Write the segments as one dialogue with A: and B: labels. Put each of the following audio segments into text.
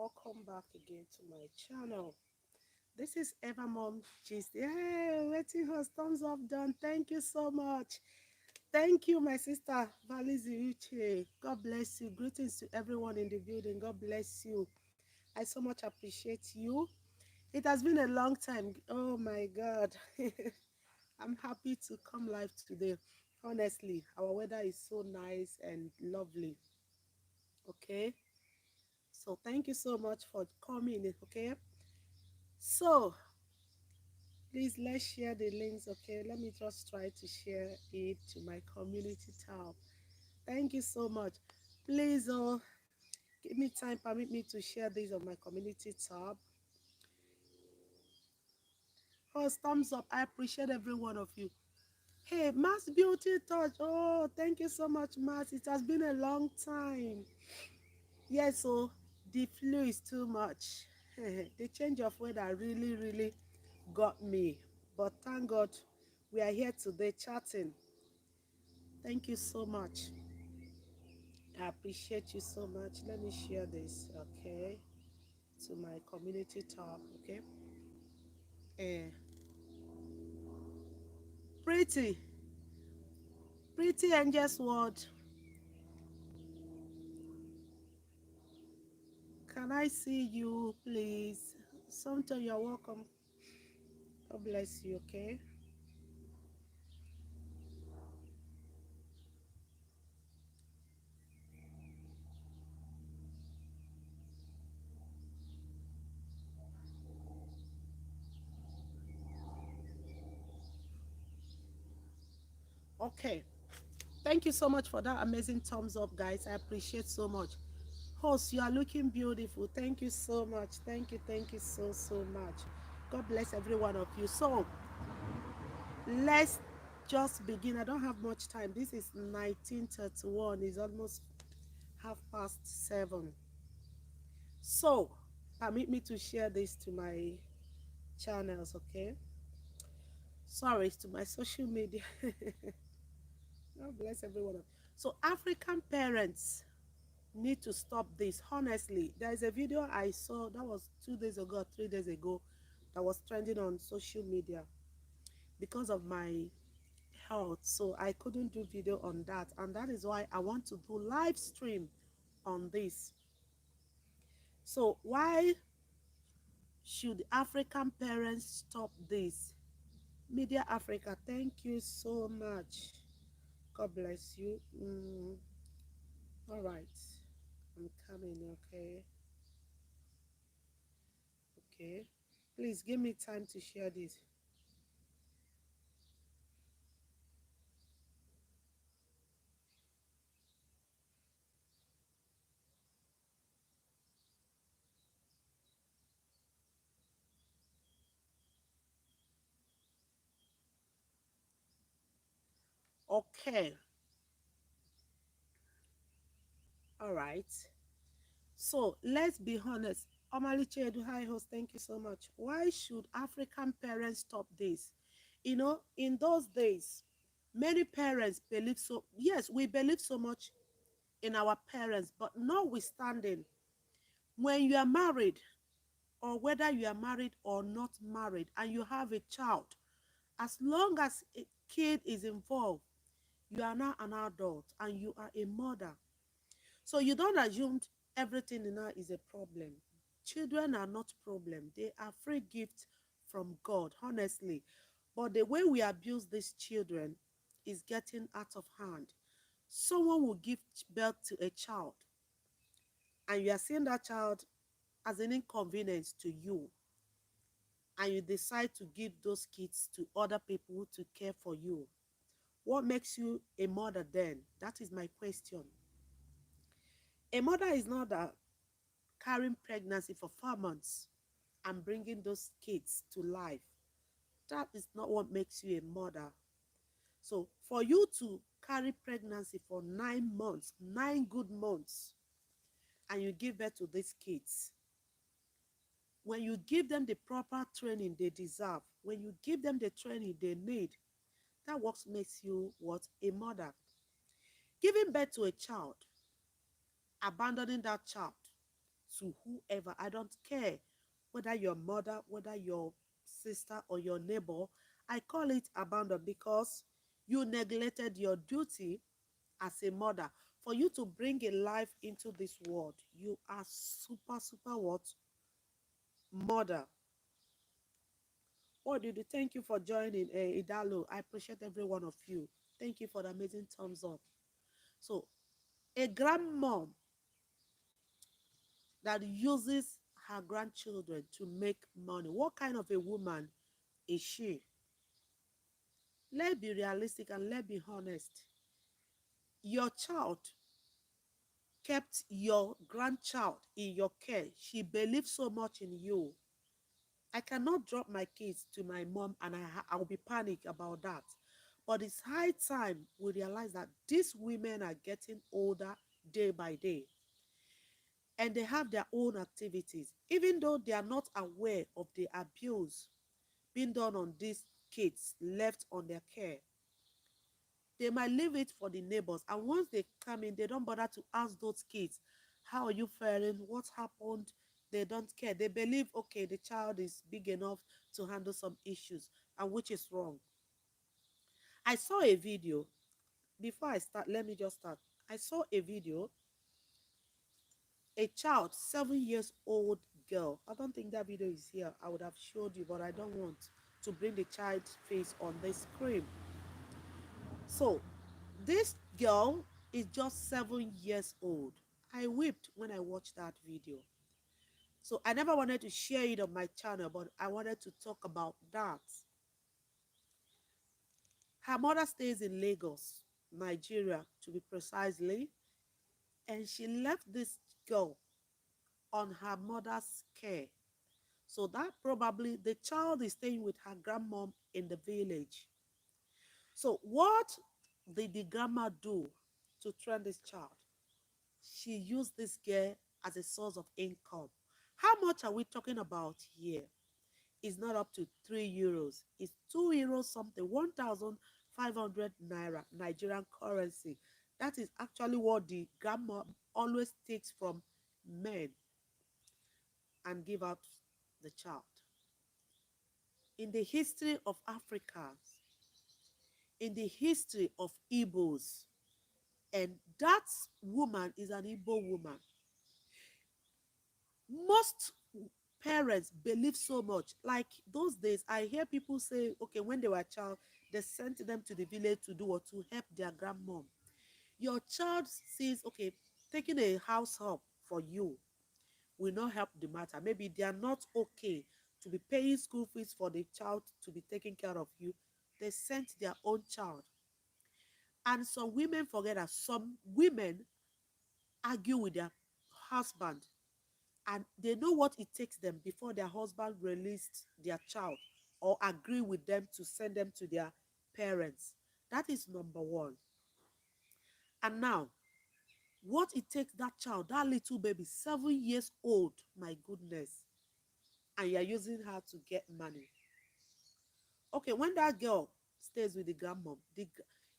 A: welcome back again to my channel. This is Eva Mom Gist. Hey, waiting host, thumbs up done. Thank you so much. Thank you, my sister Valizi Uche. God bless you. Greetings to everyone in the building. God bless you. I so much appreciate you. It has been a long time. Oh my God. I'm happy to come live today. Honestly, our weather is so nice and lovely. Okay. So thank you so much for coming. Okay. So please let's share the links. Okay, let me just try to share it to my community tab. Thank you so much. Please give me time, permit me to share this on my community tab. Oh, thumbs up. I appreciate every one of you. Hey, Mass Beauty Touch. Oh, thank you so much, Mass. It has been a long time. Yes, so the flu is too much. The change of weather really got me. But thank God we are here today chatting. Thank you so much. I appreciate you so much. Let me share this, okay, to my community tab, okay. Uh, pretty, pretty Angel's word. Can I see you, please? Sometime you're welcome. God bless you, okay. Okay. Thank you so much for that amazing thumbs up, guys. I appreciate so much. Host, you are looking beautiful. Thank you so much. Thank you so much. God bless every one of you. So let's just begin. I don't have much time. This is 1931. It's almost 7:30. So permit me to share this to my channels, okay? Sorry, to my social media. God bless everyone. So African parents need to stop this. Honestly, there is a video I saw that was 2 days ago, 3 days ago, that was trending on social media because of my health. So I couldn't do video on that, and that is why I want to do live stream on this. So why should African parents stop this? Media Africa, thank you so much. God bless you. All right, I'm coming. Okay, okay. Please give me time to share this. Okay, all right. So let's be honest. Omali Chedu, hi host, thank you so much. Why should African parents stop this? You know, in those days, many parents believe so. Yes, we believe so much in our parents, but notwithstanding, when you are married, or whether you are married or not married, and you have a child, as long as a kid is involved, you are now an adult and you are a mother. So you don't assume everything in her is a problem. Children are not problem. They are free gifts from God, honestly. But the way we abuse these children is getting out of hand. Someone will give birth to a child, and you are seeing that child as an inconvenience to you, and you decide to give those kids to other people to care for you. What makes you a mother then? That is my question. A mother is not carrying pregnancy for 4 months and bringing those kids to life. That is not what makes you a mother. So for you to carry pregnancy for 9 months, 9 good months, and you give birth to these kids, when you give them the proper training they deserve, when you give them the training they need, that what makes you what? A mother. Giving birth to a child, abandoning that child to whoever. I don't care whether your mother, whether your sister or your neighbor. I call it abandon because you neglected your duty as a mother. For you to bring a life into this world, you are super, super what? Mother. What did you thank you for joining Idalo? I appreciate every one of you. Thank you for the amazing thumbs up. So, a grandmom that uses her grandchildren to make money, what kind of a woman is she? Let's be realistic and let's be honest. Your child kept your grandchild in your care. She believed so much in you. I cannot drop my kids to my mom and I'll be panicked about that. But it's high time we realize that these women are getting older day by day and they have their own activities. Even though they are not aware of the abuse being done on these kids left on their care, they might leave it for the neighbors. And once they come in, they don't bother to ask those kids, how are you faring? What happened? They don't care. They believe, okay, the child is big enough to handle some issues, and which is wrong. I saw a video. Before I start, let me just start. I saw a video, a child, 7 years old girl. I don't think that video is here. I would have showed you, but I don't want to bring the child's face on the screen. So this girl is just 7 years old. I wept when I watched that video. So I never wanted to share it on my channel, but I wanted to talk about that. Her mother stays in Lagos, Nigeria, to be precisely, and she left this girl on her mother's care. So that probably the child is staying with her grandmom in the village. So what did the grandma do to train this child? She used this girl as a source of income. How much are we talking about here? It's not up to €3. It's €2 something, 1,500 naira Nigerian currency. That is actually what the grandma always takes from men and give out the child. In the history of Africa, in the history of Igbos, and that woman is an Igbo woman. Most parents believe so much. Like those days, I hear people say, okay, when they were a child, they sent them to the village to do or to help their grandmom. Your child says, okay, taking a house help for you will not help the matter. Maybe they are not okay to be paying school fees for the child to be taking care of you. They sent their own child. And some women forget that some women argue with their husband and they know what it takes them before their husband released their child or agree with them to send them to their parents. That is number one. And now, what it takes that child, that little baby, 7 years old, my goodness, and you're using her to get money. Okay, when that girl stays with the grandmom,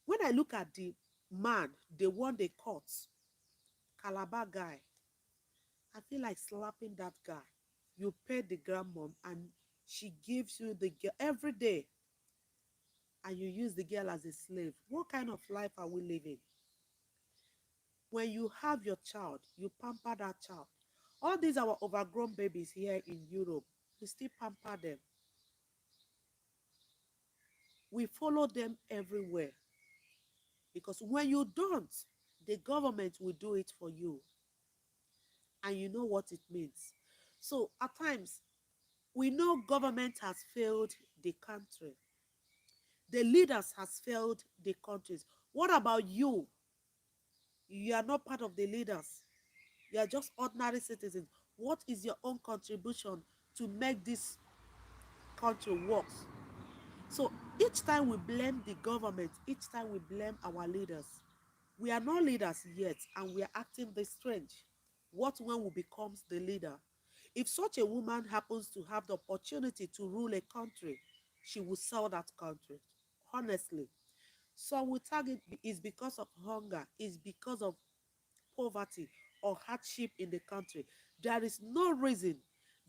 A: when I look at the man, the one they caught, Calabar guy, I feel like slapping that guy. You pay the grandmom and she gives you the girl every day and you use the girl as a slave. What kind of life are we living? When you have your child, you pamper that child. All these are our overgrown babies here in Europe. We still pamper them. We follow them everywhere. Because when you don't, the government will do it for you. And you know what it means. So at times, we know government has failed the country. The leaders has failed the countries. What about you? You are not part of the leaders. You are just ordinary citizens. What is your own contribution to make this country work? So each time we blame the government, each time we blame our leaders. We are not leaders yet and we are acting this strange. What when we become the leader? If such a woman happens to have the opportunity to rule a country, she will sell that country. Honestly. Some will target is because of hunger, is because of poverty or hardship in the country. There is no reason,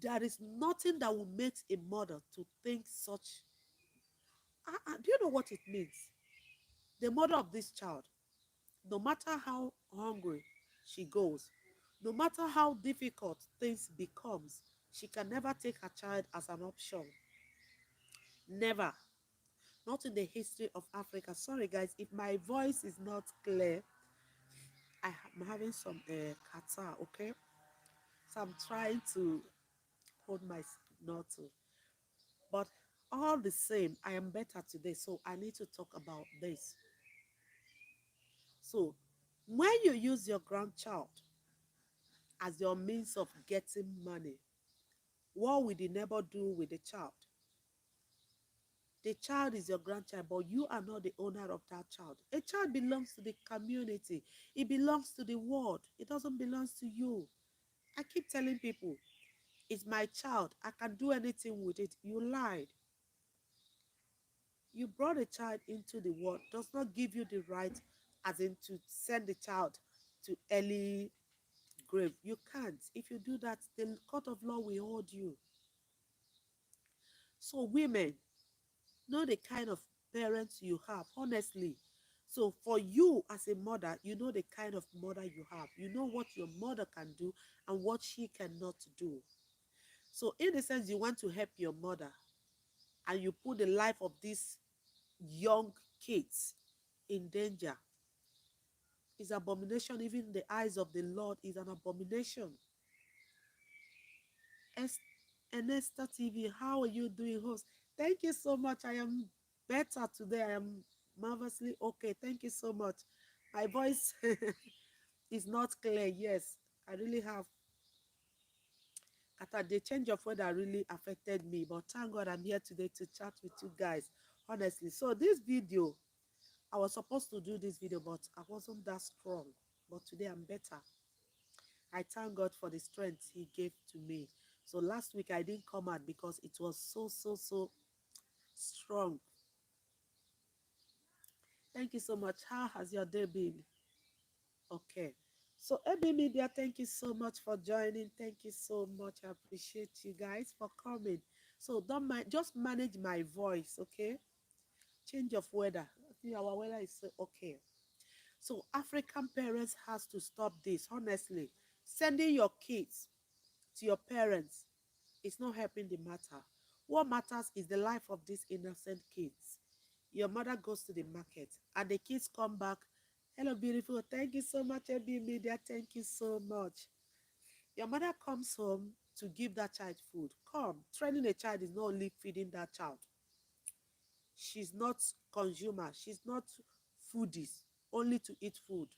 A: there is nothing that will make a mother to think such. Do you know what it means? The mother of this child, no matter how hungry she goes, no matter how difficult things becomes, she can never take her child as an option. Never. Not in the history of Africa. Sorry, guys, if my voice is not clear, I'm having some catarrh, okay? So I'm trying to hold my not to. But all the same, I am better today, so I need to talk about this. So, when you use your grandchild as your means of getting money, what will the neighbor do with the child? The child is your grandchild, but you are not the owner of that child. A child belongs to the community. It belongs to the world. It doesn't belong to you. I keep telling people, it's my child. I can do anything with it. You lied. You brought a child into the world. Does not give you the right, as in to send the child to early grave. You can't. If you do that, the court of law will hold you. So women, know the kind of parents you have, honestly. So for you as a mother, you know the kind of mother you have. You know what your mother can do and what she cannot do. So in the sense, you want to help your mother and you put the life of these young kids in danger. Is abomination. Even in the eyes of the Lord is an abomination. Enesta TV, how are you doing, host? Thank you so much. I am better today. I am marvelously okay. Thank you so much. My voice is not clear. Yes, I really have. The change of weather really affected me, but thank God I'm here today to chat with you guys. Honestly, so this video, I was supposed to do this video, but I wasn't that strong. But today I'm better. I thank God for the strength He gave to me. So last week I didn't come out because it was so strong. Thank you so much. How has your day been? Okay. So AB Media, thank you so much for joining. Thank you so much. I appreciate you guys for coming. So don't mind, just manage my voice, okay? Change of weather. I think our weather is okay. So African parents has to stop this, honestly. Sending your kids to your parents is not helping the matter. What matters is the life of these innocent kids. Your mother goes to the market and the kids come back. Hello, beautiful. Thank you so much, AB Media. Thank you so much. Your mother comes home to give that child food. Come, training a child is not only feeding that child. She's not consumer. She's not foodies, only to eat food.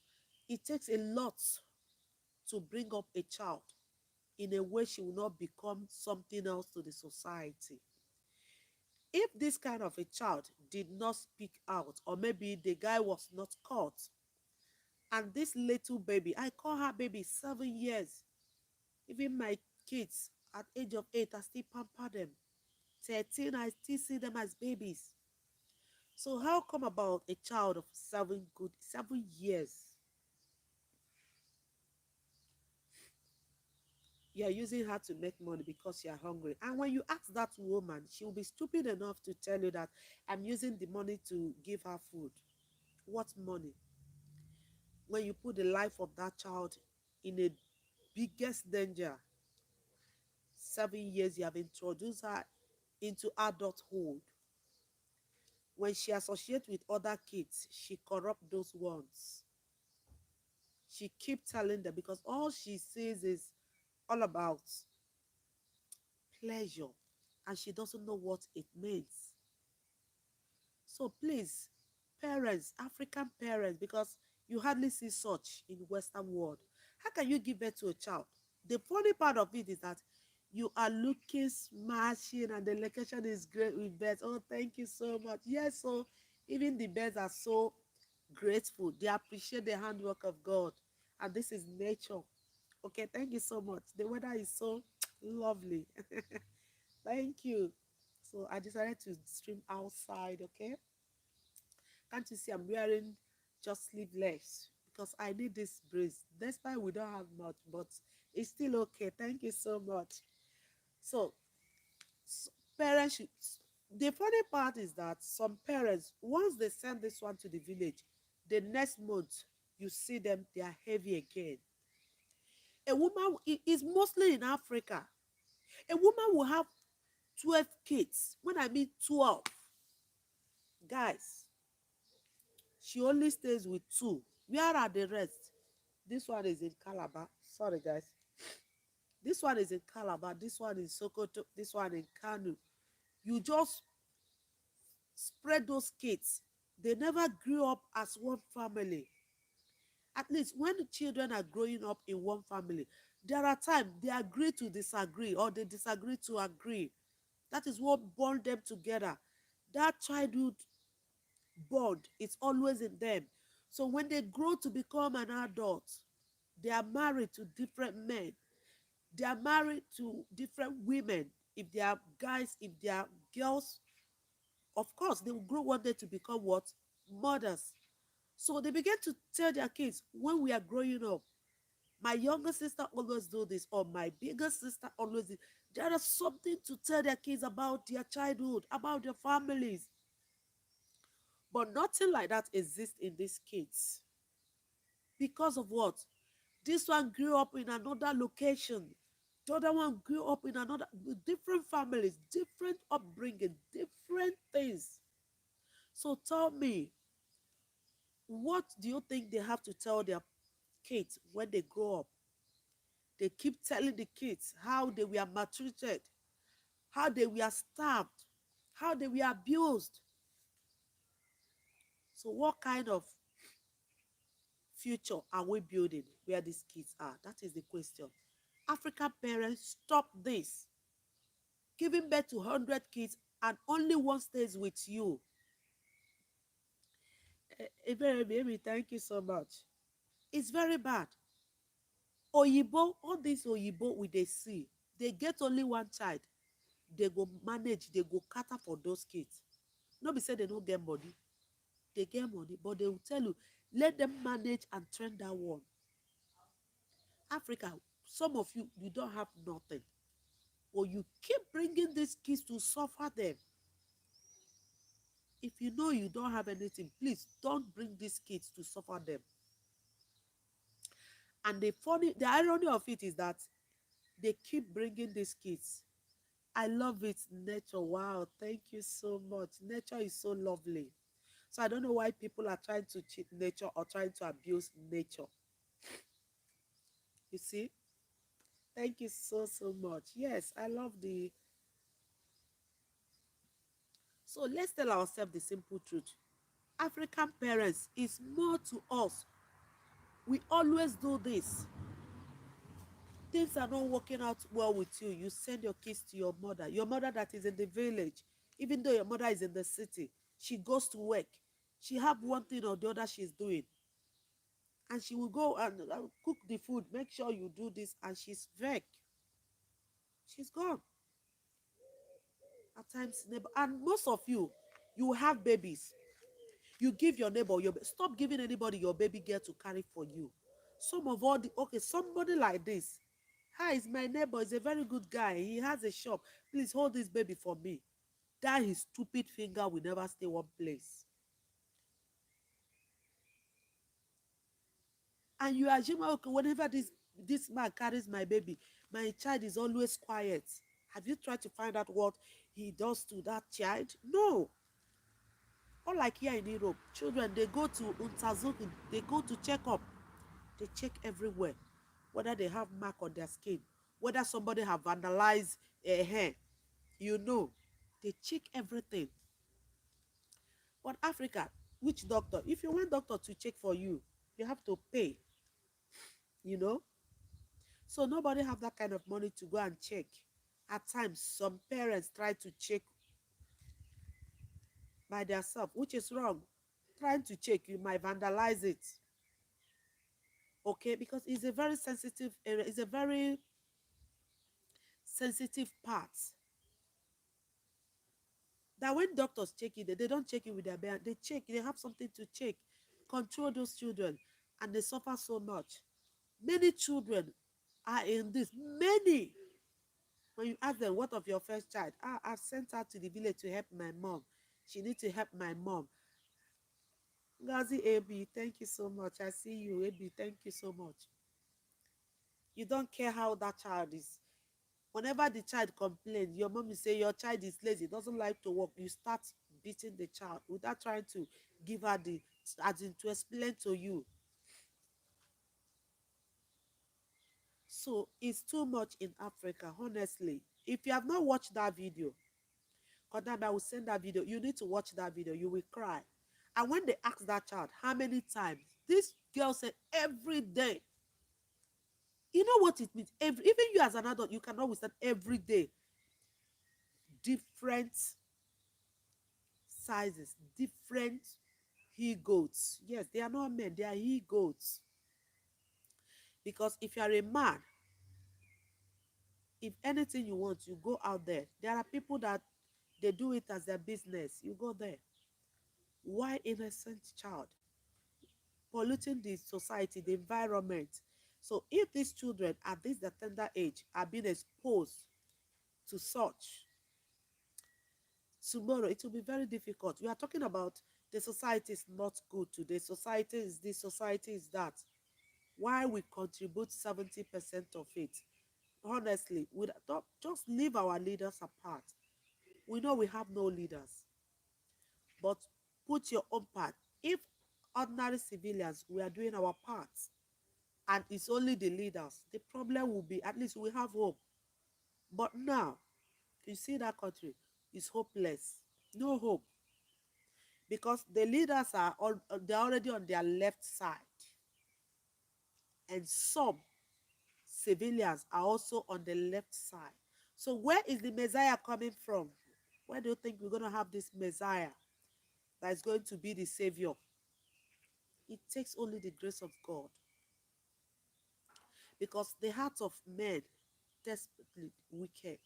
A: It takes a lot to bring up a child in a way she will not become something else to the society. If this kind of a child did not speak out, or maybe the guy was not caught, and this little baby, I call her baby, 7 years. Even my kids at age of 8, I still pamper them. 13, I still see them as babies. So how come about a child of 7 years? You are using her to make money because you are hungry. And when you ask that woman, she will be stupid enough to tell you that I'm using the money to give her food. What money? When you put the life of that child in a biggest danger, 7 years you have introduced her into adulthood. When she associates with other kids, she corrupts those ones. She keeps telling them because all she sees is all about pleasure and she doesn't know what it means. So please, parents, African parents, because you hardly see such in Western world, how can you give birth to a child? The funny part of it is that you are looking smashing and the location is great with birds. Oh, thank you so much. Yes, so even the birds are so grateful. They appreciate the handwork of God. And this is nature. Okay, thank you so much. The weather is so lovely. Thank you. So I decided to stream outside, okay? Can't you see I'm wearing just sleeveless because I need this breeze. Despite we don't have much, but It's still okay. Thank you so much. So, parents should. The funny part is that some parents, once they send this one to the village, the next month you see them, they are heavy again. A woman is mostly in Africa. A woman will have 12 kids. When I mean 12, guys, she only stays with two. Where are the rest? This one is in Calabar. Sorry, guys. This one is in Calabar. This one in Sokoto. This one in Kanu. You just spread those kids. They never grew up as one family. At least when the children are growing up in one family, there are times they agree to disagree or they disagree to agree. That is what bond them together. That childhood bond is always in them. So when they grow to become an adult, they are married to different men. They are married to different women. If they are guys, if they are girls, of course, they will grow one day to become what? Mothers. So they begin to tell their kids, when we are growing up, my younger sister always do this, or my bigger sister always do. There is something to tell their kids about their childhood, about their families. But nothing like that exists in these kids. Because of what? This one grew up in another location. The other one grew up in another, with different families, different upbringing, different things. So tell me, what do you think they have to tell their kids when they grow up? They keep telling the kids how they were maltreated, how they were starved, how they were abused. So what kind of future are we building where these kids are? That is the question. African parents, stop this. Giving birth to 100 kids and only one stays with you. Baby, thank you so much. It's very bad. Oyibo, all these Oyibo we dey see, they get only one child. They go manage, they go cater for those kids. No be say they no get money. They get money, but they will tell you, let them manage and train that one. Africa, some of you, you don't have nothing. Or you keep bringing these kids to suffer them. If you know you don't have anything, please don't bring these kids to suffer them. And the irony of it is that they keep bringing these kids. I love it, nature. Wow, thank you so much. Nature is so lovely. So I don't know why people are trying to cheat nature or trying to abuse nature. You see? Thank you so, so much. Yes, I love the. So let's tell ourselves the simple truth. African parents is more to us. We always do this. Things are not working out well with you. You send your kids to your mother that is in the village, even though your mother is in the city. She goes to work. She have one thing or the other she's doing. And she will go and cook the food, make sure you do this, and she's back. She's gone. At times, neighbor, and most of you, you have babies. You give your neighbor stop giving anybody your baby girl to carry for you. Some of all the okay, somebody like this. Hi, is my neighbor, is a very good guy. He has a shop. Please hold this baby for me. That his stupid finger will never stay one place. And you assume, okay, whenever this man carries my baby, my child is always quiet. Have you tried to find out what he does to that child? No. Unlike here in Europe, children, they go to Untersuchung, they go to check up. They check everywhere, whether they have mark on their skin, whether somebody have vandalized a hair, you know, they check everything. But Africa, which doctor? If you want doctor to check for you, you have to pay, you know. So nobody have that kind of money to go and check. At times, some parents try to check by themselves, which is wrong. Trying to check, you might vandalize it. Okay, because it's a very sensitive area, it's a very sensitive part. That when doctors check it, they don't check it with their bare, they check, they have something to check, control those children, and they suffer so much. Many children, are in this. Many, when you ask them, what of your first child? I've sent her to the village to help my mom. She needs to help my mom. Ngazi AB, thank you so much. I see you, AB, thank you so much. You don't care how that child is. Whenever the child complains, your mom will say your child is lazy, doesn't like to work. You start beating the child without trying to give her the, as in to explain to you. So it's too much in Africa, honestly. If you have not watched that video, Kodaba, I will send that video. You need to watch that video. You will cry. And when they ask that child, how many times? This girl said every day. You know what it means? Even you as an adult, you cannot withstand every day. Different sizes, different he-goats. Yes, they are not men, they are he-goats. Because if you are a man, if anything you want, you go out there. There are people that they do it as their business. You go there. Why innocent child? Polluting the society, the environment. So if these children at this the tender age are being exposed to such, tomorrow it will be very difficult. We are talking about the society is not good today. Society is this, society is that. Why we contribute 70% of it? Honestly, we don't just leave our leaders apart. We know we have no leaders, but put your own part. If ordinary civilians, we are doing our part, and it's only the leaders, the problem will be, at least we have hope. But now, you see that country is hopeless. No hope. Because the leaders are all, they're already on their left side. And some civilians are also on the left side. So where is the Messiah coming from? Where do you think we're going to have this Messiah that is going to be the Savior? It takes only the grace of God. Because the heart of men desperately wicked.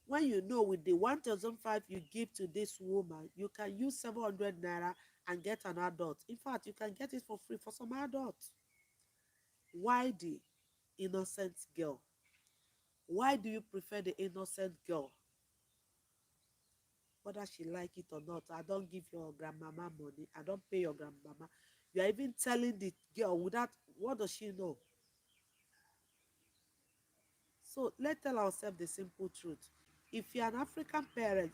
A: When you know with the 1,005 you give to this woman, you can use 700 naira and get an adult. In fact, you can get it for free for some adults. Why the innocent girl? Why do you prefer the innocent girl? Whether she like it or not, I don't give your grandmama money. I don't pay your grandmama. You are even telling the girl without, what does she know? So let's tell ourselves the simple truth. If you're an African parent,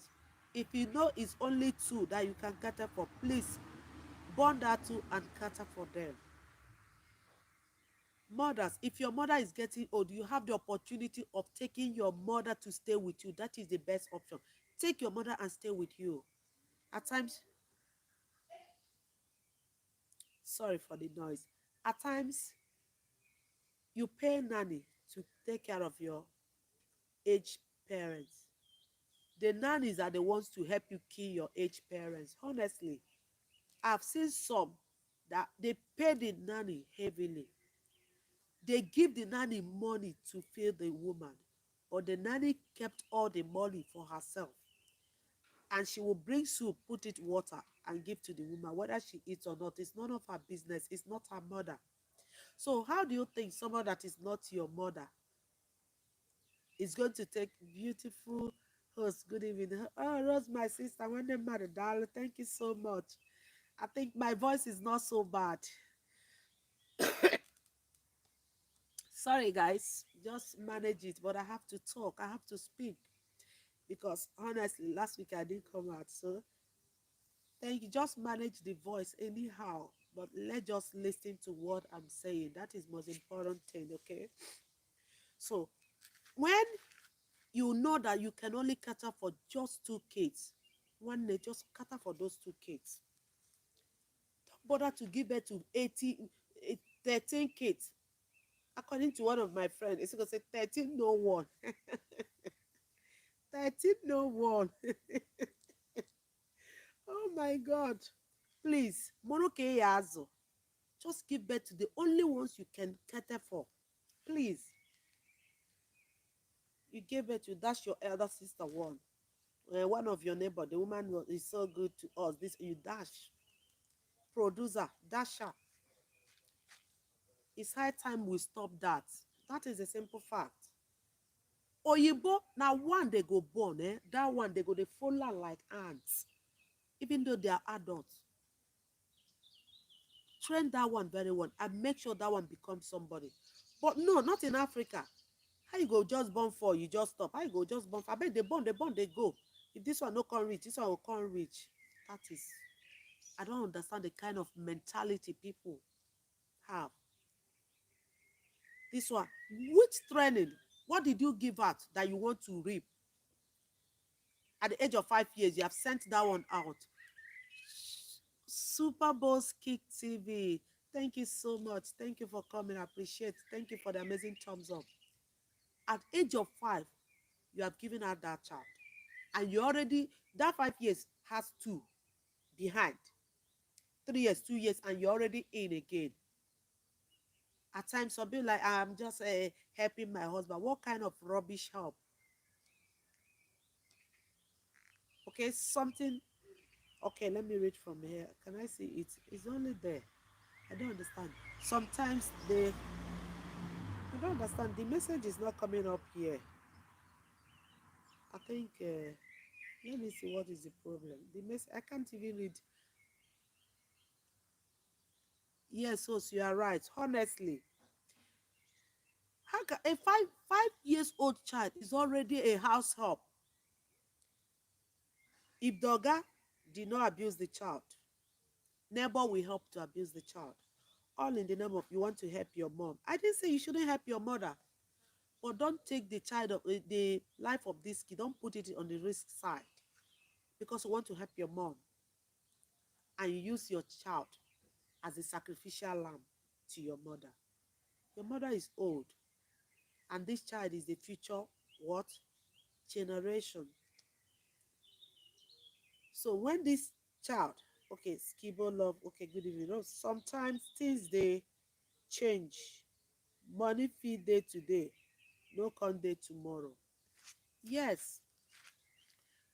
A: if you know it's only two that you can cater for, please born that two and cater for them. Mothers, if your mother is getting old, you have the opportunity of taking your mother to stay with you. That is the best option. Take your mother and stay with you. At times, sorry for the noise. At times, you pay nanny to take care of your aged parents. The nannies are the ones to help you kill your aged parents. Honestly, I've seen some that they pay the nanny heavily. They give the nanny money to feed the woman, but the nanny kept all the money for herself. And she will bring soup, put it water, and give to the woman. Whether she eats or not, it's none of her business. It's not her mother. So how do you think someone that is not your mother is going to take beautiful host? Good evening. Oh, Rose, my sister, when they married, darling, thank you so much. I think my voice is not so bad. Sorry, guys, just manage it. But I have to talk. I have to speak because honestly, last week I didn't come out. So thank you. Just manage the voice anyhow. But let's just listen to what I'm saying. That is most important thing. Okay. So when you know that you can only cater for just two kids, one day just cater for those two kids. Don't bother to give birth to 13 kids. According to one of my friends, it's going to say 13 no one. 13 no one. Oh my God. Please, Moroke Yazo. Just give birth to the only ones you can cater for. Please. You gave birth to, that's your elder sister one. One of your neighbor, the woman is so good to us. This you dash. Producer, dasher. It's high time we stop that. That is a simple fact. Oyibo, now one they go born, eh? That one they go they follow like ants, even though they are adults. Train that one very well and make sure that one becomes somebody. But no, not in Africa. How you go just born for, you just stop? How you go just born for? I bet they born, they go. If this one no can reach, this one will come reach. That is, I don't understand the kind of mentality people have. This one, which training? What did you give out that you want to reap? At the age of 5 years, you have sent that one out. Super Bowl Kick TV. Thank you so much. Thank you for coming. I appreciate. Thank you for the amazing thumbs up. At age of 5, you have given out that child, and you already that 5 years has two behind. 3 years, 2 years, and you're already in again. At times, some people like I'm just helping my husband. What kind of rubbish help? Okay, something. Okay, let me read from here. Can I see it? It's only there. I don't understand. Sometimes I don't understand. The message is not coming up here. I think. Let me see what is the problem. The mess. I can't even read. Yes, so you are right. Honestly, how can a five years old child is already a house help? If the oga did not abuse the child, neighbor will help to abuse the child. All in the name of you want to help your mom. I didn't say you shouldn't help your mother, but don't take the child of the life of this kid. Don't put it on the risk side because you want to help your mom, and you use your child as a sacrificial lamb to your mother. Your mother is old, and this child is the future what generation. So when this child, okay, Skibo love, okay, good evening. No, sometimes things they change. Money feed day today, no come day tomorrow. Yes,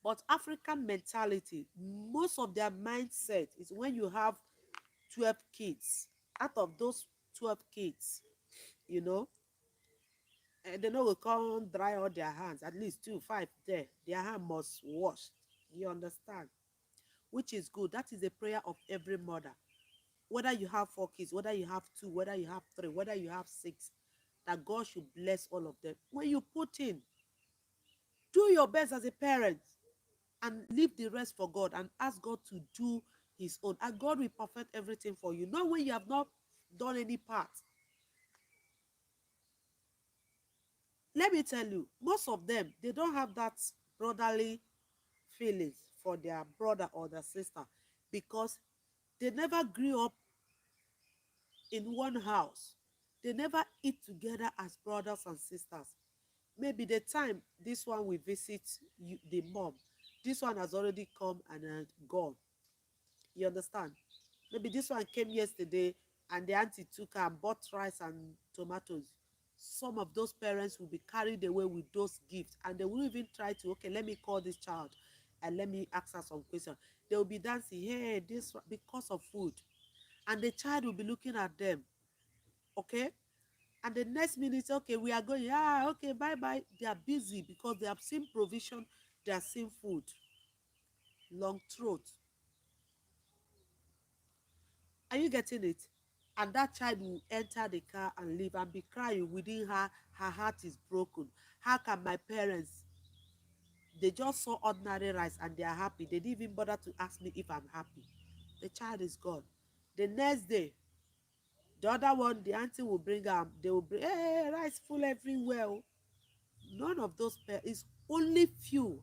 A: but African mentality, most of their mindset is when you have 12 kids. Out of those 12 kids, you know, and they know will come dry all their hands, at least 2, 5 there. Their hand must wash. You understand? Which is good. That is a prayer of every mother. Whether you have 4 kids, whether you have 2, whether you have 3, whether you have 6, that God should bless all of them. When you put in, do your best as a parent and leave the rest for God and ask God to do his own. And God will perfect everything for you. Not when you have not done any part. Let me tell you, most of them, they don't have that brotherly feelings for their brother or their sister because they never grew up in one house. They never eat together as brothers and sisters. Maybe the time this one will visit you, the mom, this one has already come and gone. You understand? Maybe this one came yesterday and the auntie took her and bought rice and tomatoes. Some of those parents will be carried away with those gifts and they will even try to, okay, let me call this child and let me ask her some questions. They will be dancing, hey, this because of food. And the child will be looking at them, okay? And the next minute, okay, we are going, okay, bye bye. They are busy because they have seen provision, they are seeing food. Long throat. Are you getting it? And that child will enter the car and leave and be crying within her. Her heart is broken. How can my parents, they just saw ordinary rice and they are happy? They didn't even bother to ask me if I'm happy. The child is gone. The next day, the other one, the auntie will bring they will bring, hey, rice full everywhere. None of those it's only few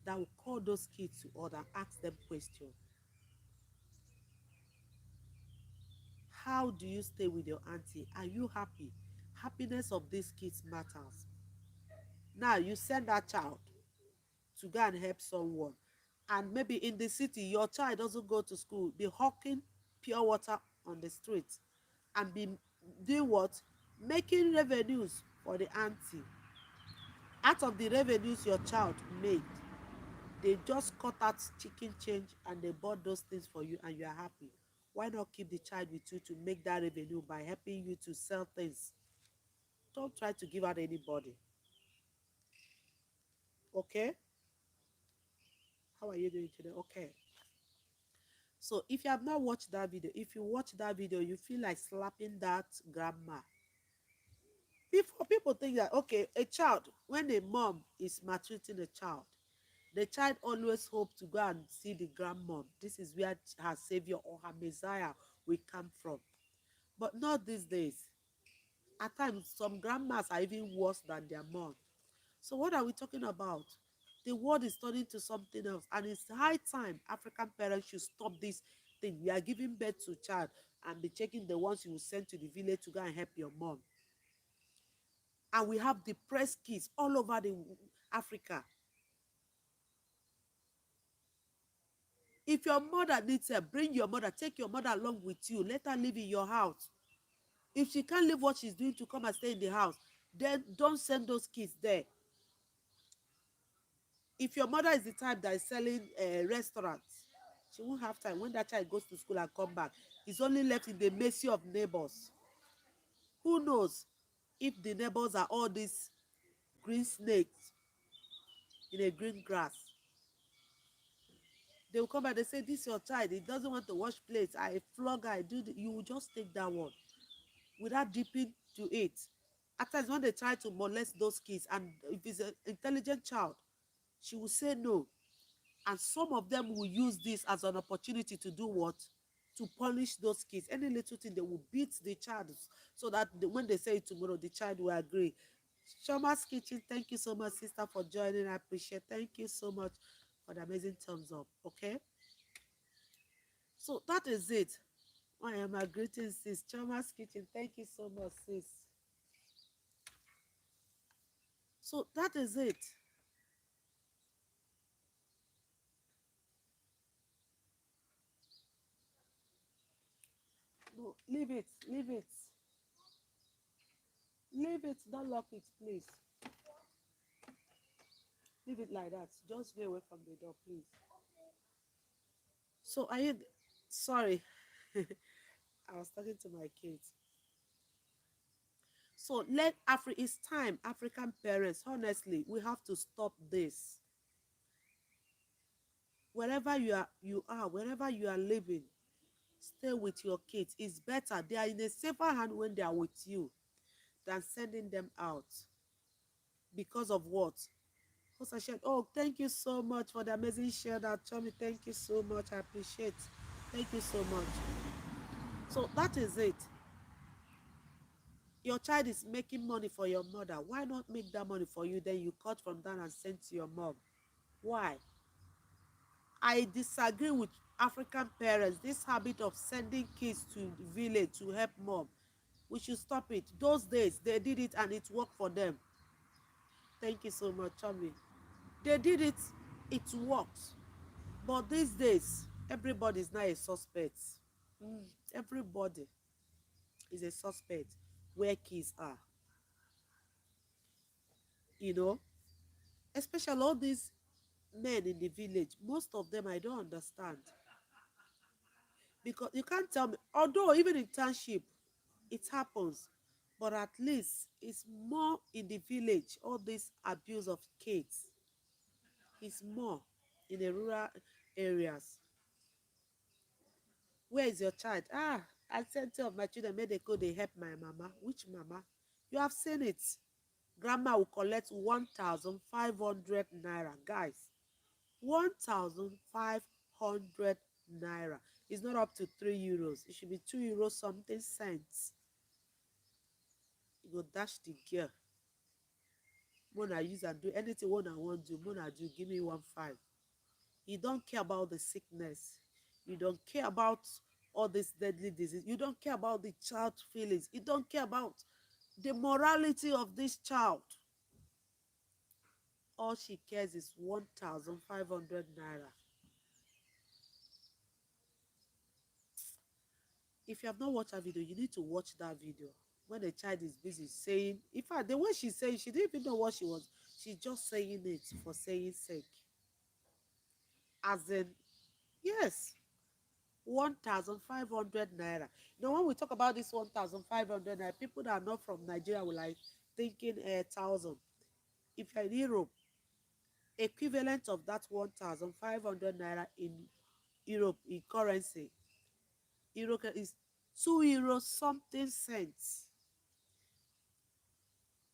A: that will call those kids to order and ask them questions. How do you stay with your auntie? Are you happy? Happiness of these kids matters. Now you send that child to go and help someone, and maybe in the city your child doesn't go to school, be hawking pure water on the street and be doing what? Making revenues for the auntie. Out of the revenues your child made, they just cut out chicken change and they bought those things for you and you are happy. Why not keep the child with you to make that revenue by helping you to sell things? Don't try to give out anybody. Okay? How are you doing today? Okay. So if you have not watched that video, if you watch that video, you feel like slapping that grandma. Before people think that, okay, a child, when a mom is maltreating a child, the child always hope to go and see the grandmom. This is where her savior or her messiah will come from. But not these days. At times, some grandmas are even worse than their mom. So what are we talking about? The world is turning to something else, and it's high time African parents should stop this thing. We are giving birth to child and be checking the ones you will send to the village to go and help your mom. And we have depressed kids all over the Africa. If your mother needs help, bring your mother, take your mother along with you, let her live in your house. If she can't leave what she's doing to come and stay in the house, then don't send those kids there. If your mother is the type that is selling restaurants, she won't have time. When that child goes to school and come back, he's only left in the mercy of neighbors. Who knows if the neighbors are all these green snakes in a green grass? They will come back, they say, this is your child, he doesn't want to wash plates, I flog her, I do you will just take that one without dipping to it. At times when they try to molest those kids, and if it's an intelligent child, she will say no. And some of them will use this as an opportunity to do what? To punish those kids. Any little thing, they will beat the child so that when they say it tomorrow, the child will agree. Shoma's Kitchen, thank you so much, sister, for joining. I appreciate. Thank you so much for the amazing thumbs up. Okay, so that is it. I am a greeting, sis. Shoma's Kitchen, thank you so much, sis. So that is it. No, leave it, leave it, leave it. Don't lock it, please. Leave it like that. Just go away from the door, please. So are you sorry? I was talking to my kids. So it's time, African parents, honestly, we have to stop this. Wherever you are living, stay with your kids. It's better. They are in a safer hand when they are with you than sending them out. Because of what? Because I said, oh, thank you so much for the amazing share that Tommy. Thank you so much. I appreciate. Thank you so much. So that is it. Your child is making money for your mother. Why not make that money for you? Then you cut from that and send to your mom. Why? I disagree with African parents. This habit of sending kids to the village to help mom, we should stop it. Those days, they did it and it worked for them. Thank you so much, Tommy. They did it, it worked. But these days, everybody is now a suspect. Everybody is a suspect where kids are. You know, especially all these men in the village, most of them I don't understand. Because you can't tell me, although even in township, it happens, but at least it's more in the village, all this abuse of kids is more in the rural areas. Where is your child? I sent two of my children, may they go, they help my mama. Which mama? You have seen it. Grandma will collect 1,500 naira. Guys, 1,500 naira. It's not up to 3 euros. It should be 2 euros something cents. You go dash the girl. Mona use and do anything one I want do. Mona do, give me 1,500. You don't care about the sickness. You don't care about all this deadly disease. You don't care about the child's feelings. You don't care about the morality of this child. All she cares is 1,500 naira. If you have not watched that video, you need to watch that video. When the child is busy saying, in fact, the way she's saying, she didn't even know what she was. She's just saying it for saying sake. As in, yes, 1,500 naira. You know, when we talk about this 1,500 naira, people that are not from Nigeria will like, thinking a thousand. If you're in Europe, equivalent of that 1,500 naira in Europe in currency, euro is 2 euros something cents.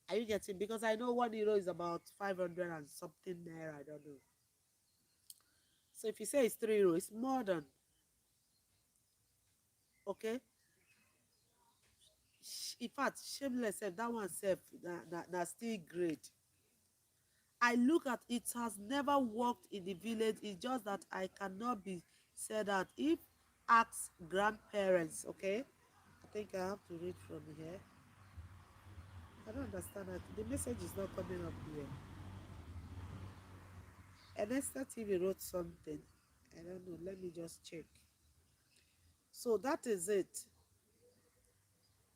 A: Are you getting? Because I know 1 euro is about 500 and something naira. I don't know. So if you say it's 3 euro, it's more than, okay. In fact, shameless self, that one self, na still great. I look at it has never worked in the village. It's just that I cannot be said that if ask grandparents, okay. I think I have to read from here. I don't understand that. The message is not coming up here. Anesta TV wrote something. I don't know. Let me just check. So that is it.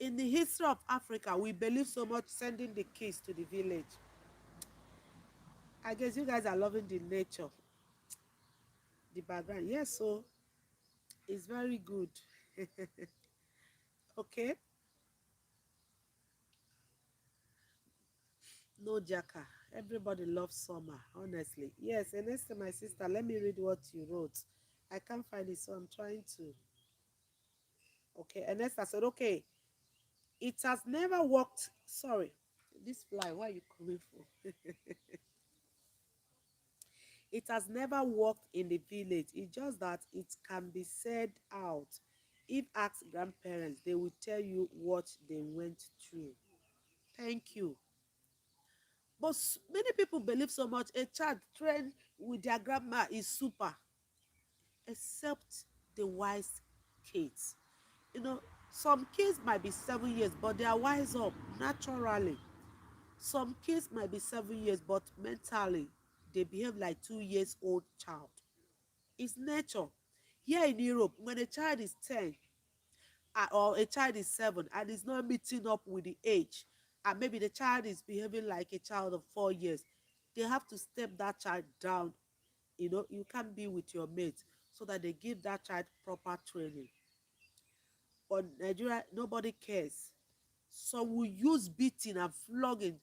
A: In the history of Africa, we believe so much sending the kids to the village. I guess you guys are loving the nature, the background. Yes, so it's very good. Okay. No Jacka. Everybody loves summer, honestly. Yes, and next to my sister, let me read what you wrote. I can't find it, so I'm trying to. Okay, and next I said, okay, it has never worked. Sorry, this fly, why are you coming for? It has never worked in the village. It's just that it can be said out. If asked grandparents, they will tell you what they went through. Thank you. But many people believe so much a child trained with their grandma is super, except the wise kids. You know, some kids might be 7 years, but they are wise up naturally. Some kids might be 7 years, but mentally they behave like 2 years old child. It's nature. Here in Europe, when a child is 10 or a child is 7 and is not meeting up with the age, and maybe the child is behaving like a child of 4 years, they have to step that child down. You know, you can't be with your mates, so that they give that child proper training. But Nigeria, nobody cares. Some will use beating and flogging.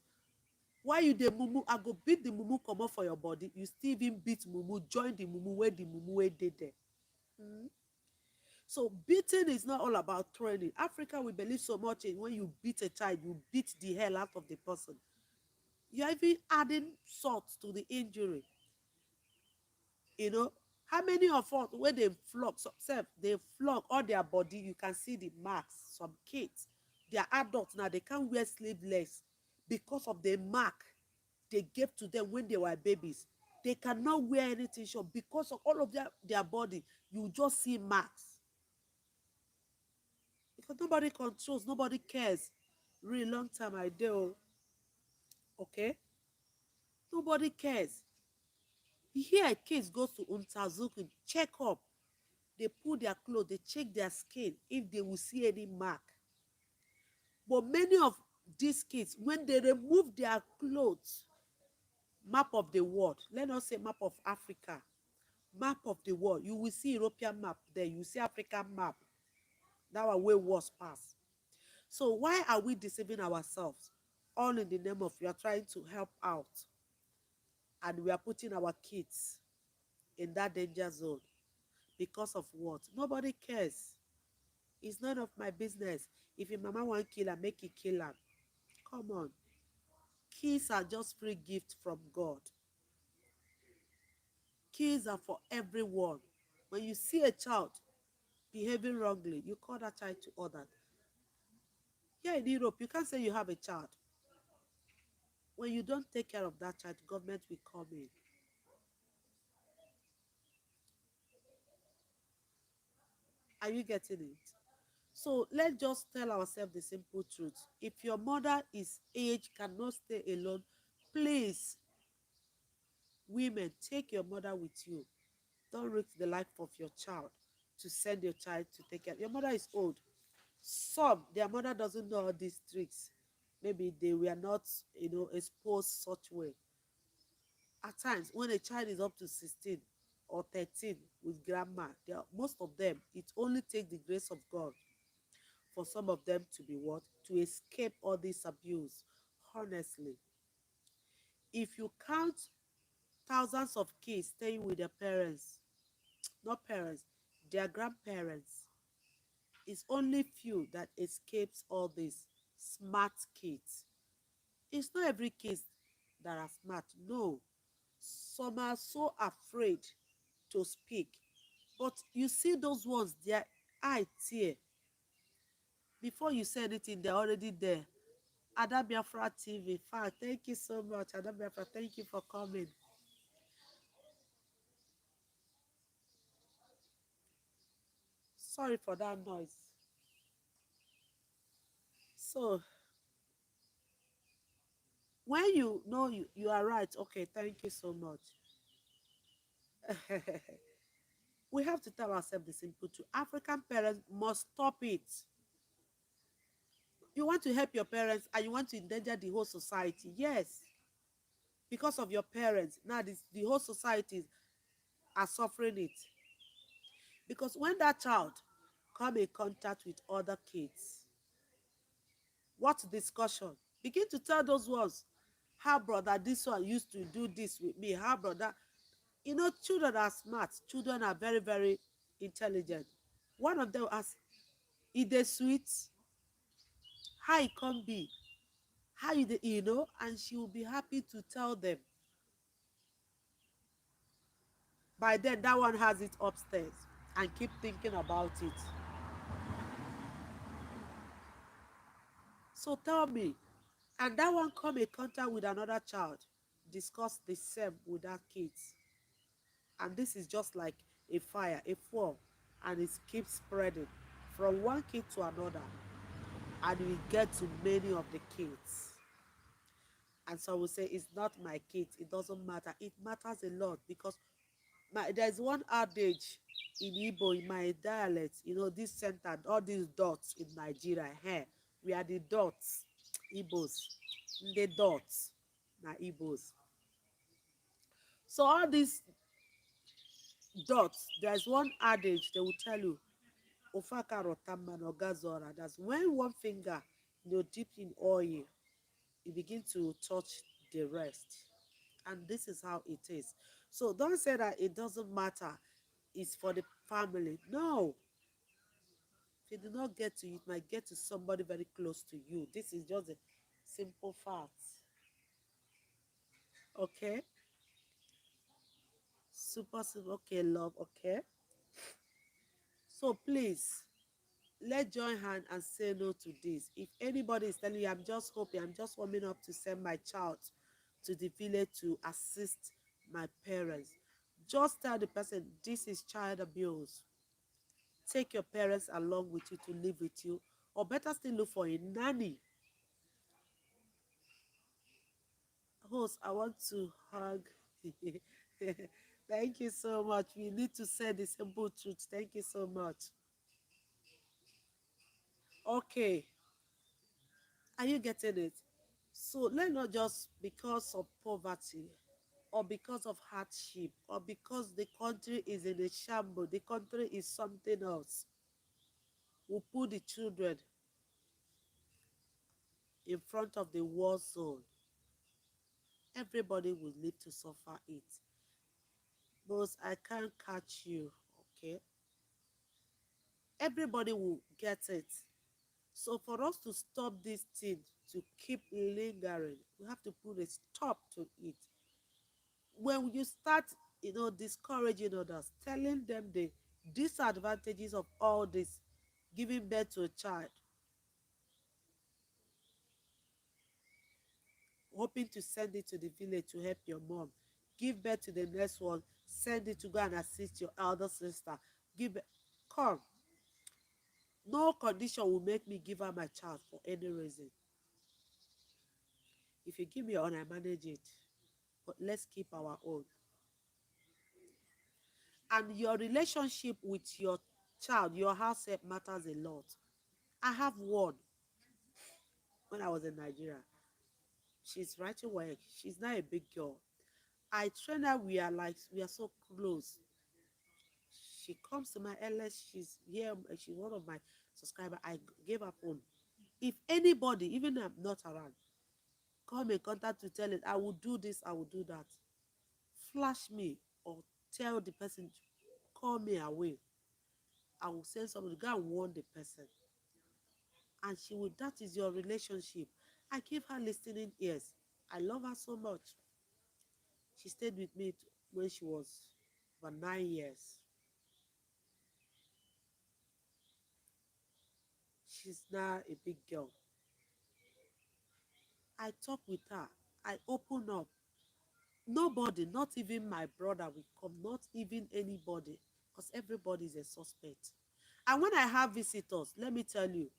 A: Why you dey mumu? I go beat the mumu comot for your body. You still even beat mumu, join the mumu wey dey there. Mm. So beating is not all about training. Africa, we believe so much in when you beat a child, you beat the hell out of the person. You're even adding salt to the injury. You know, how many of us when they flog, so self they flog all their body, you can see the marks. Some kids, they are adults now, they can't wear sleeveless because of the mark they gave to them when they were babies. They cannot wear anything short because of all of their body. You just see marks because nobody controls, nobody cares. Really long time I do. Okay, nobody cares. Here kids go to Untazuki check up. They pull their clothes, they check their skin if they will see any mark. But many of these kids, when they remove their clothes, map of the world, let us say map of Africa, map of the world, you will see European map there, you see African map. That one way worse pass. So why are we deceiving ourselves? All in the name of we are trying to help out, and we are putting our kids in that danger zone because of what? Nobody cares. It's none of my business. If your mama want kill her, make it kill her. Come on. Kids are just free gift from God. Kids are for everyone. When you see a child behaving wrongly, you call that child to order. Here in Europe, you can't say you have a child. When you don't take care of that child, government will come in. Are you getting it? So let's just tell ourselves the simple truth. If your mother is aged, cannot stay alone, please, women, take your mother with you. Don't risk the life of your child to send your child to take care. Your mother is old. Some, their mother doesn't know all these tricks. Maybe they were not, exposed such way. At times, when a child is up to 16 or 13 with grandma, most of them, it only takes the grace of God for some of them to be what? To escape all this abuse, honestly, if you count thousands of kids staying with their parents, not parents, their grandparents, it's only few that escapes all these smart kids. It's not every kid that are smart. No, some are so afraid to speak. But you see those ones, their eye tear. Before you say anything, they're already there. Ada Biafra TV. Fact, thank you so much. Ada Biafra, thank you for coming. Sorry for that noise. So when you know you are right, okay, thank you so much. We have to tell ourselves the simple truth. African parents must stop it. You want to help your parents and you want to endanger the whole society. Yes, because of your parents. Now the whole society are suffering it. Because when that child come in contact with other kids, what discussion? Begin to tell those ones, how brother this one used to do this with me, how brother. You know, children are smart. Children are very, very intelligent. One of them asked, is they sweet? How it can be? How you know? And she will be happy to tell them. By then, that one has it upstairs and keep thinking about it. So tell me, and that one come in contact with another child, discuss the same with that kids. And this is just like a fire, a fall, and it keeps spreading from one kid to another. And we get to many of the kids. And so we say, it's not my kids, it doesn't matter. It matters a lot because there's one adage in Igbo, in my dialect, you know, this center, all these dots in Nigeria, here, we are the dots, Igbos, the dots, na Igbos. So all these dots, there's one adage they will tell you, Ofaka Rotama no Gazora, that's when one finger, you know, dipped in oil, you begin to touch the rest. And this is how it is. So don't say that it doesn't matter, it's for the family. No, if you do not get to it, it might get to somebody very close to you. This is just a simple fact. Okay? Super, super. Okay, love. Okay? So please, let's join hand and say no to this. If anybody is telling you, I'm just hoping, I'm just warming up to send my child to the village to assist my parents, just tell the person this is child abuse. Take your parents along with you to live with you, or better still, look for a nanny. Host, I want to hug. Thank you so much. We need to say the simple truth. Thank you so much. Okay, are you getting it? So let's not just because of poverty or because of hardship or because the country is in a shambles, the country is something else. We put the children in front of the war zone. Everybody will live to suffer it. But I can't catch you, okay? Everybody will get it. So for us to stop this thing to keep lingering, we have to put a stop to it. When you start, you know, discouraging others, telling them the disadvantages of all this, giving birth to a child, hoping to send it to the village to help your mom, give birth to the next one, send it to go and assist your elder sister, give birth. Come, no condition will make me give her my child for any reason. If you give me your own, I manage it, but let's keep our own. And your relationship with your child, your house help matters a lot. I have one when I was in Nigeria. She's writing work. She's not a big girl. I train her. We are so close. She comes to my LS. She's here. She's one of my subscribers. I gave her phone. If anybody, even I'm not around, come in contact to tell it, I will do this, I will do that. Flash me or tell the person, call me away. I will send somebody to go and warn the person. And she will, that is your relationship. I give her listening ears. I love her so much. She stayed with me when she was about 9 years. She's now a big girl. I talk with her. I open up. Nobody, not even my brother will come, not even anybody, because everybody is a suspect. And when I have visitors, let me tell you,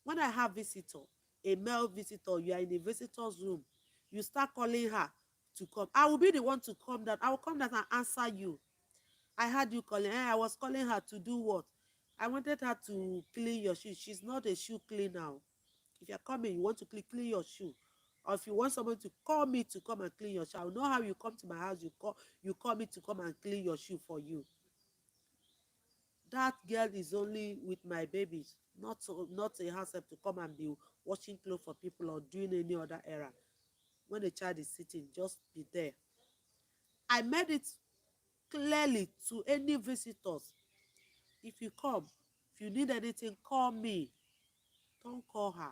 A: when I have visitor, a male visitor, you are in a visitor's room, you start calling her to come. I will be the one to come down. I will come down and answer you. I heard you calling. I was calling her to do what? I wanted her to clean your shoes. She's not a shoe cleaner. If you're coming, you want to clean your shoe. Or if you want someone to call me to come and clean your shoe, I know how you come to my house, you call me to come and clean your shoe for you. That girl is only with my babies, not a herself to come and be washing clothes for people or doing any other errand. When the child is sitting, just be there. I made it clearly to any visitors. If you come, if you need anything, call me. Don't call her.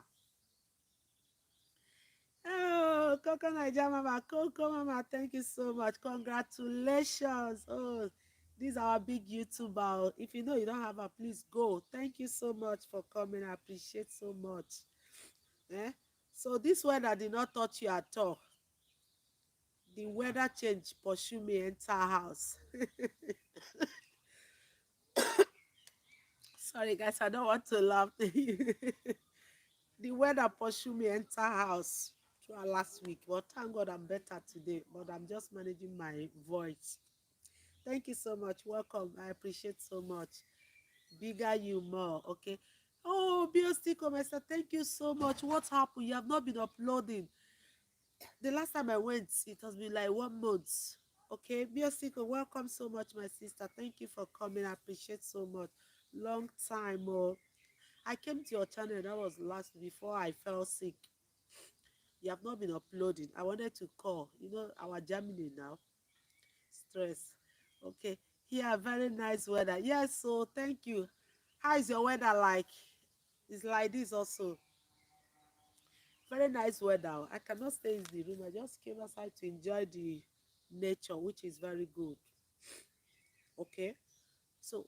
A: Oh, Coco Naija Mama, Coco Mama, thank you so much. Congratulations. Oh, this is our big YouTuber. If you know you don't have her, please go. Thank you so much for coming. I appreciate so much. Eh? So this weather did not touch you at all. The weather change pursue me enter house. Sorry guys, I don't want to laugh. The weather pursue me enter house throughout last week, but thank God I'm better today. But I'm just managing my voice. Thank you so much. Welcome. I appreciate so much. Bigger you more. Okay. Oh, Biostic Master, thank you so much. What happened? You have not been uploading. The last time I went, it has been like 1 month. Okay, Biostic, welcome so much, my sister. Thank you for coming. I appreciate so much. Long time. Oh, I came to your channel. That was last before I fell sick. You have not been uploading. I wanted to call. You know, our Germany now. Stress. Okay. Yeah, very nice weather. Yes, so thank you. How is your weather like? It's like this also. Very nice weather. I cannot stay in the room. I just came outside to enjoy the nature, which is very good. Okay. So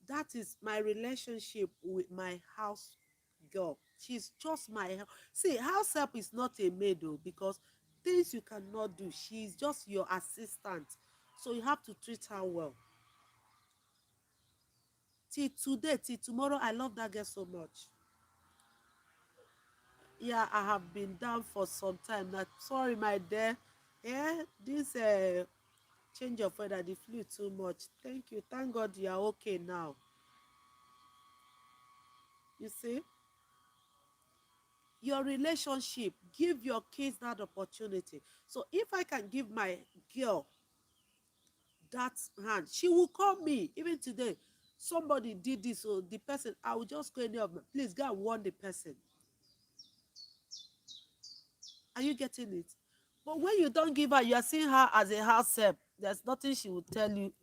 A: that is my relationship with my house girl. She's just my help. See, house help is not a maid though, because things you cannot do. She's just your assistant. So you have to treat her well. Till today, till tomorrow, I love that girl so much. Yeah, I have been down for some time now. Sorry, my dear. Yeah, this change of weather, the flu too much. Thank you. Thank God you are okay now. You see, your relationship, give your kids that opportunity. So if I can give my girl that hand, she will call me. Even today, somebody did this, so the person, I will just go any of them. Please go and warn the person. Are you getting it? But when you don't give her, you are seeing her as a house help. There's nothing she will tell you.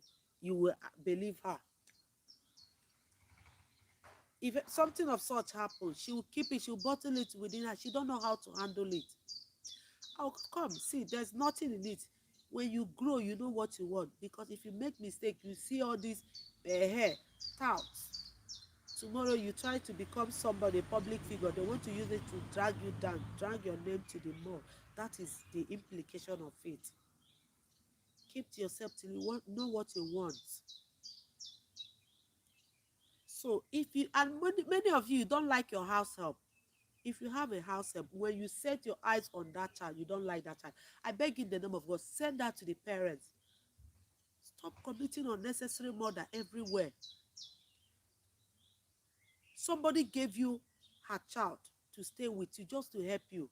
A: You will believe her. If something of such happens, she will keep it. She will bottle it within her. She don't know how to handle it. Oh, come, see, there's nothing in it. When you grow, you know what you want. Because if you make mistake, you see all these hair, touts. Tomorrow you try to become somebody, a public figure. They want to use it to drag you down, drag your name to the mud. That is the implication of it. Keep to yourself till you know what you want. So if you, and many of you don't like your house help. If you have a house help, when you set your eyes on that child, you don't like that child, I beg in the name of God, send that to the parents. Stop committing unnecessary murder everywhere. Somebody gave you her child to stay with you, just to help you.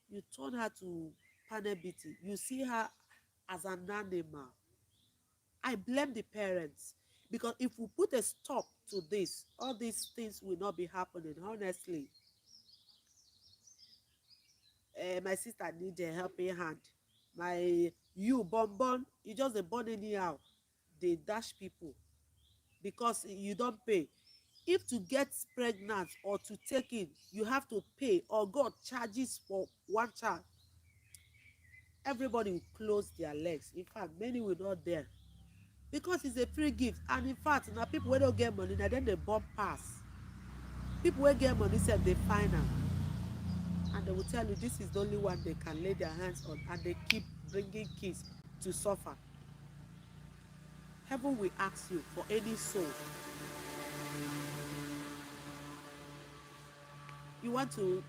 A: You turn her to panel beating. You see her as an animal. I blame the parents, because if we put a stop to this, all these things will not be happening, honestly. my sister need a helping hand. My you bonbon, you just dey born anyhow. Dey dash people because you don pay. If to get pregnant or to take in, you have to pay, or God charges for one child, everybody will close their legs. In fact, many will not dare, because it's a free gift. And in fact, na people wey don't get money, na dem dey born pass. People wey get money sef dey find am, and they will tell you this is the only one they can lay their hands on, and they keep bringing kids to suffer. Heaven will ask you for any soul. You want to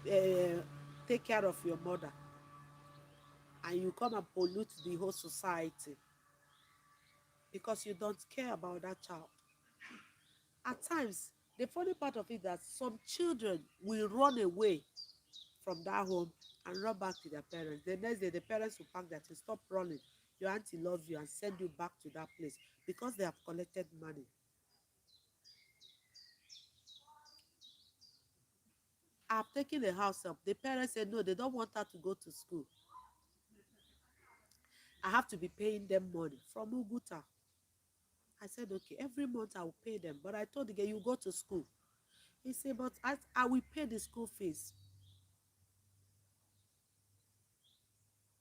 A: take care of your mother, and you come and pollute the whole society because you don't care about that child. At times, the funny part of it that some children will run away from that home and run back to their parents. The next day, the parents will pack that to stop running. Your auntie loves you and send you back to that place because they have collected money. I've taken the house up. The parents said no, they don't want her to go to school. I have to be paying them money from Uguta. I said, okay, every month I will pay them. But I told the girl, you go to school. He said, but I will pay the school fees.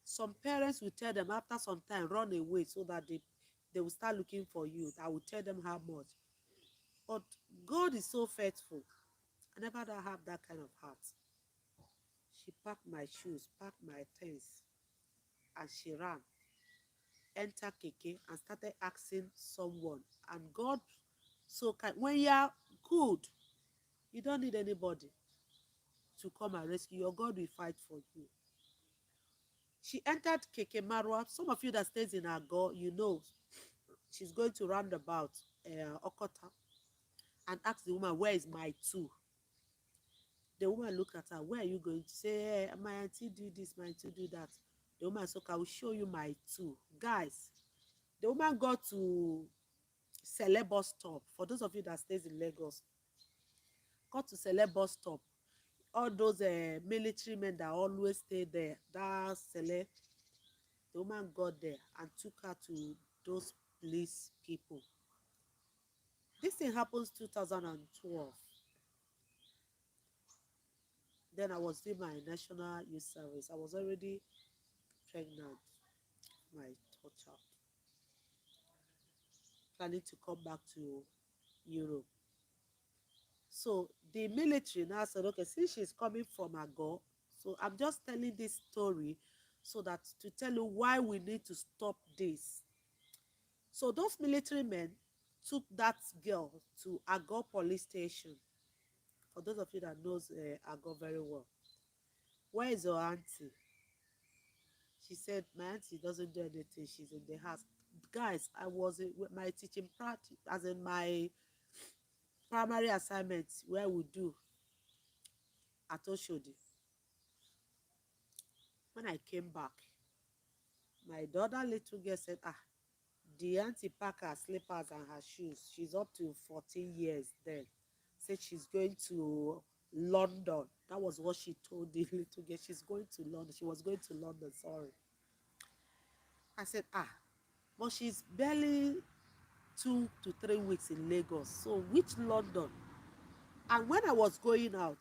A: Some parents will tell them after some time, run away so that they will start looking for you. I will tell them how much. But God is so faithful. I never have that kind of heart. She packed my shoes, packed my things, and she ran, entered Keke, and started asking someone. And God so kind. When you are good, you don't need anybody to come and rescue you. Your God will fight for you. She entered Keke Marwa. Some of you that stays in Ago, you know, she's going to roundabout Okota, and ask the woman, where is my two? The woman look at her, where are you going? To say, hey, my auntie do this, my auntie do that. The woman said, okay, I will show you my two. Guys, the woman got to Sele bus stop. For those of you that stays in Lagos, got to Sele bus stop. All those military men that always stay there, that Sele, the woman got there and took her to those police people. This thing happens 2012. Then I was doing my national youth service. I was already pregnant, my third child, planning to come back to Europe. So the military now said, okay, since she's coming from Ago, so I'm just telling this story so that to tell you why we need to stop this. So those military men took that girl to Ago police station. For those of you that knows Ago very well, where is your auntie? She said, my auntie doesn't do anything. She's in the house. Guys, I was in my teaching practice, as in my primary assignments, where we do at Oshodi. When I came back, my daughter little girl said, the auntie packed her slippers and her shoes. She's up to 14 years then. Said she's going to London. That was what she told the little girl. She's going to London. She was going to London, sorry. I said, but she's barely 2 to 3 weeks in Lagos. So which London? And when I was going out,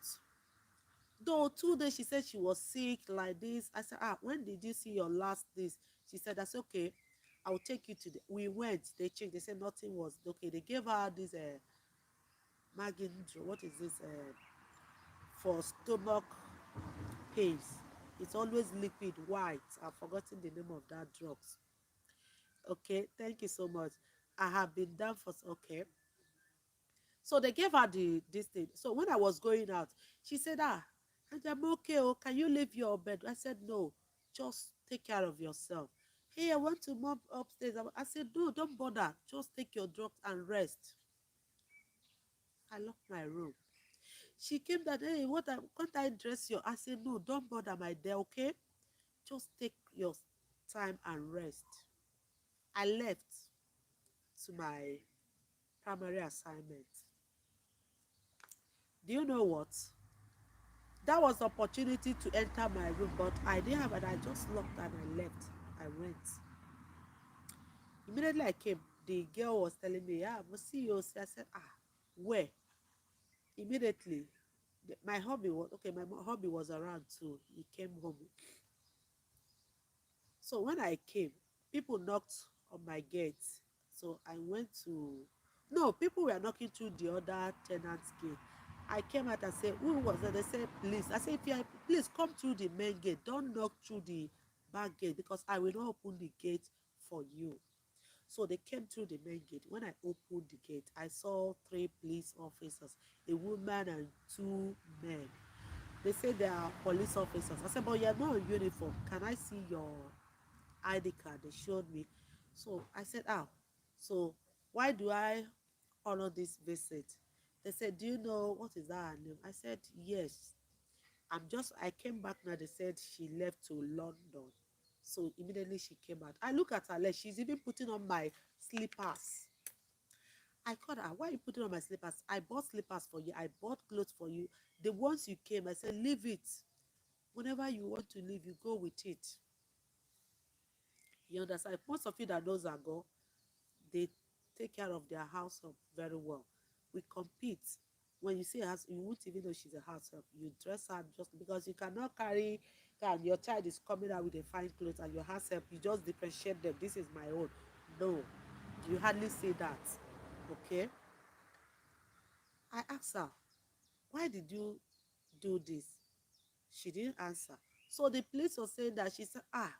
A: though 2 days she said she was sick like this. I said, when did you see your last this? She said, that's okay. I will take you to the. We went. They checked. They said nothing was okay. They gave her this Magindro. What is this? For stomach pains. It's always liquid white. I've forgotten the name of that drugs. Okay, thank you so much. I have been down for okay. So they gave her this thing. So when I was going out, she said, and I'm okay. Oh, can you leave your bed? I said, no, just take care of yourself. Hey, I want to mop upstairs. I said, no, don't bother. Just take your drugs and rest. I locked my room. She came that, hey, can't I dress you? I said, no, don't bother, my dear, okay? Just take your time and rest. I left to my primary assignment. Do you know what? That was the opportunity to enter my room, but I didn't have it. I just locked and I left. I went. Immediately I came, the girl was telling me, yeah, we'll see you. I said, ah, where? Immediately, my hubby was okay. My hubby was around too. He came home. So when I came, people knocked on my gate. So I went to, no, people were knocking through the other tenant's gate. I came out and said, who was that? They said, please. I said, if you are, please come through the main gate. Don't knock through the back gate because I will not open the gate for you. So they came through the main gate. When I opened the gate, I saw three police officers, a woman and two men. They said they are police officers. I said, but you're not in uniform. Can I see your ID card? They showed me. So I said, ah, so why do I honor this visit? They said, do you know what is that her name? I said, yes. I came back now. They said she left to London. So immediately she came out. I look at her leg. She's even putting on my slippers. I called her, why are you putting on my slippers? I bought slippers for you. I bought clothes for you. The ones you came, I said, leave it. Whenever you want to leave, you go with it. You understand? Most of you that knows Ago, they take care of their house help very well. We compete. When you see us, you won't even know she's a house help. You dress her just because you cannot carry, and your child is coming out with a fine clothes and your house help, you just differentiate them. This is my own. No, you hardly say that. Okay? I asked her, why did you do this? She didn't answer. So the police was saying that she said, ah,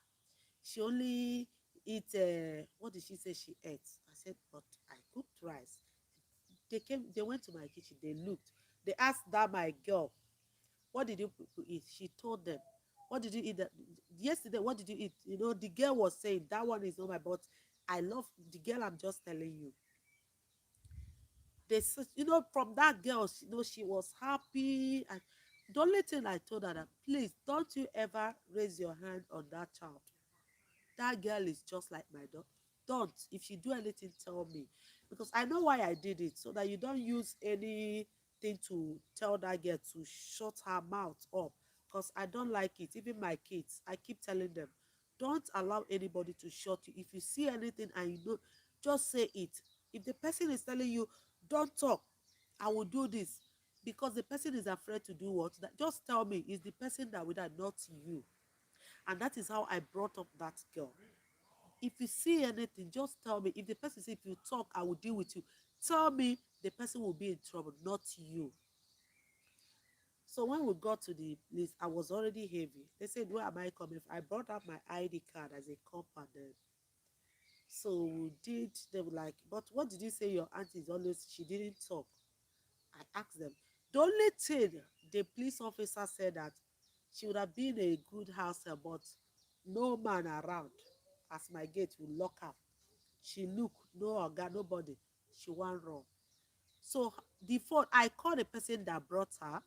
A: she only eat, what did she say she ate? I said, but I cooked rice. They went to my kitchen, they looked. They asked that my girl, what did you people eat? She told them, what did you eat? Yesterday, what did you eat? You know, the girl was saying, that one is not my, but I love the girl, I'm just telling you. They said, you know, from that girl, you know, she was happy. And the only thing I told her that, please, don't you ever raise your hand on that child. That girl is just like my daughter. Don't. If you do anything, tell me. Because I know why I did it. So that you don't use anything to tell that girl to shut her mouth up. Because I don't like it. Even my kids, I keep telling them, don't allow anybody to shut you. If you see anything and you know, just say it. If the person is telling you, don't talk, I will do this. Because the person is afraid to do what? That, just tell me, it's the person that will that, not you. And that is how I brought up that girl. If you see anything, just tell me. If the person says, if you talk, I will deal with you. Tell me, the person will be in trouble, not you. So when we got to the place, I was already heavy. They said, where am I coming from? I brought up my ID card as a company. So we did, they were like, but what did you say your auntie is always, she didn't talk. I asked them. The only thing the police officer said that she would have been a good house help, but no man around as my gate will lock her. She look, no oga, nobody. She wan run. So the phone, I called the person that brought her.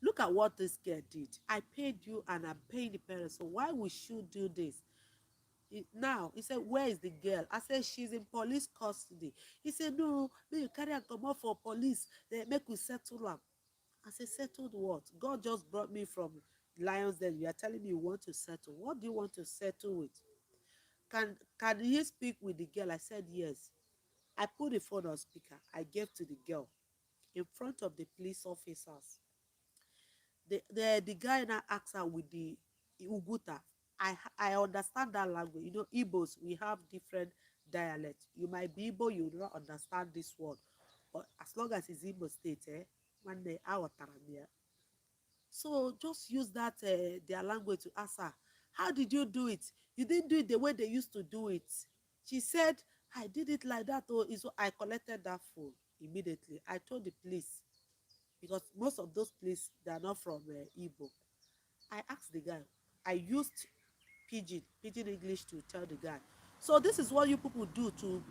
A: Look at what this girl did. I paid you and I'm paying the parents. So why we should do this? Now he said, where is the girl? I said, she's in police custody. He said, no, make you carry her come out for police. They make we settle am. I said, settled what? God just brought me from Lions Den. You are telling me you want to settle. What do you want to settle with? Can he speak with the girl? I said, yes. I put the phone on speaker. I gave to the girl in front of the police officers. The guy now asked her with the Uguta. I understand that language. You know, Igbos, we have different dialects. You might be Igbo, you will not understand this word. But as long as it's Igbo state, one day, so just use that their language to ask her, how did you do it? You didn't do it the way they used to do it. She said, I did it like that. Oh, so I collected that phone immediately. I told the police because most of those police they are not from Igbo. I asked the guy. I used pidgin English to tell the guy. So this is what you people do to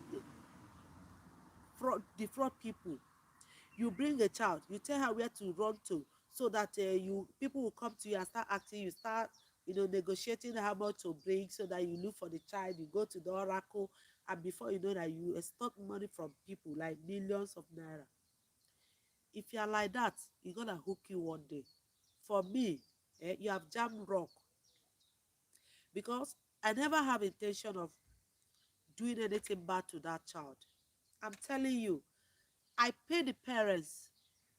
A: defraud people. You bring a child, you tell her where to run to, so that you people will come to you and start asking you, start negotiating how much to bring, so that you look for the child, you go to the oracle, and before you know that you extort money from people like millions of naira. If you are like that, you're gonna hook you one day. For me, you have jammed rock, because I never have intention of doing anything bad to that child. I'm telling you, I pay the parents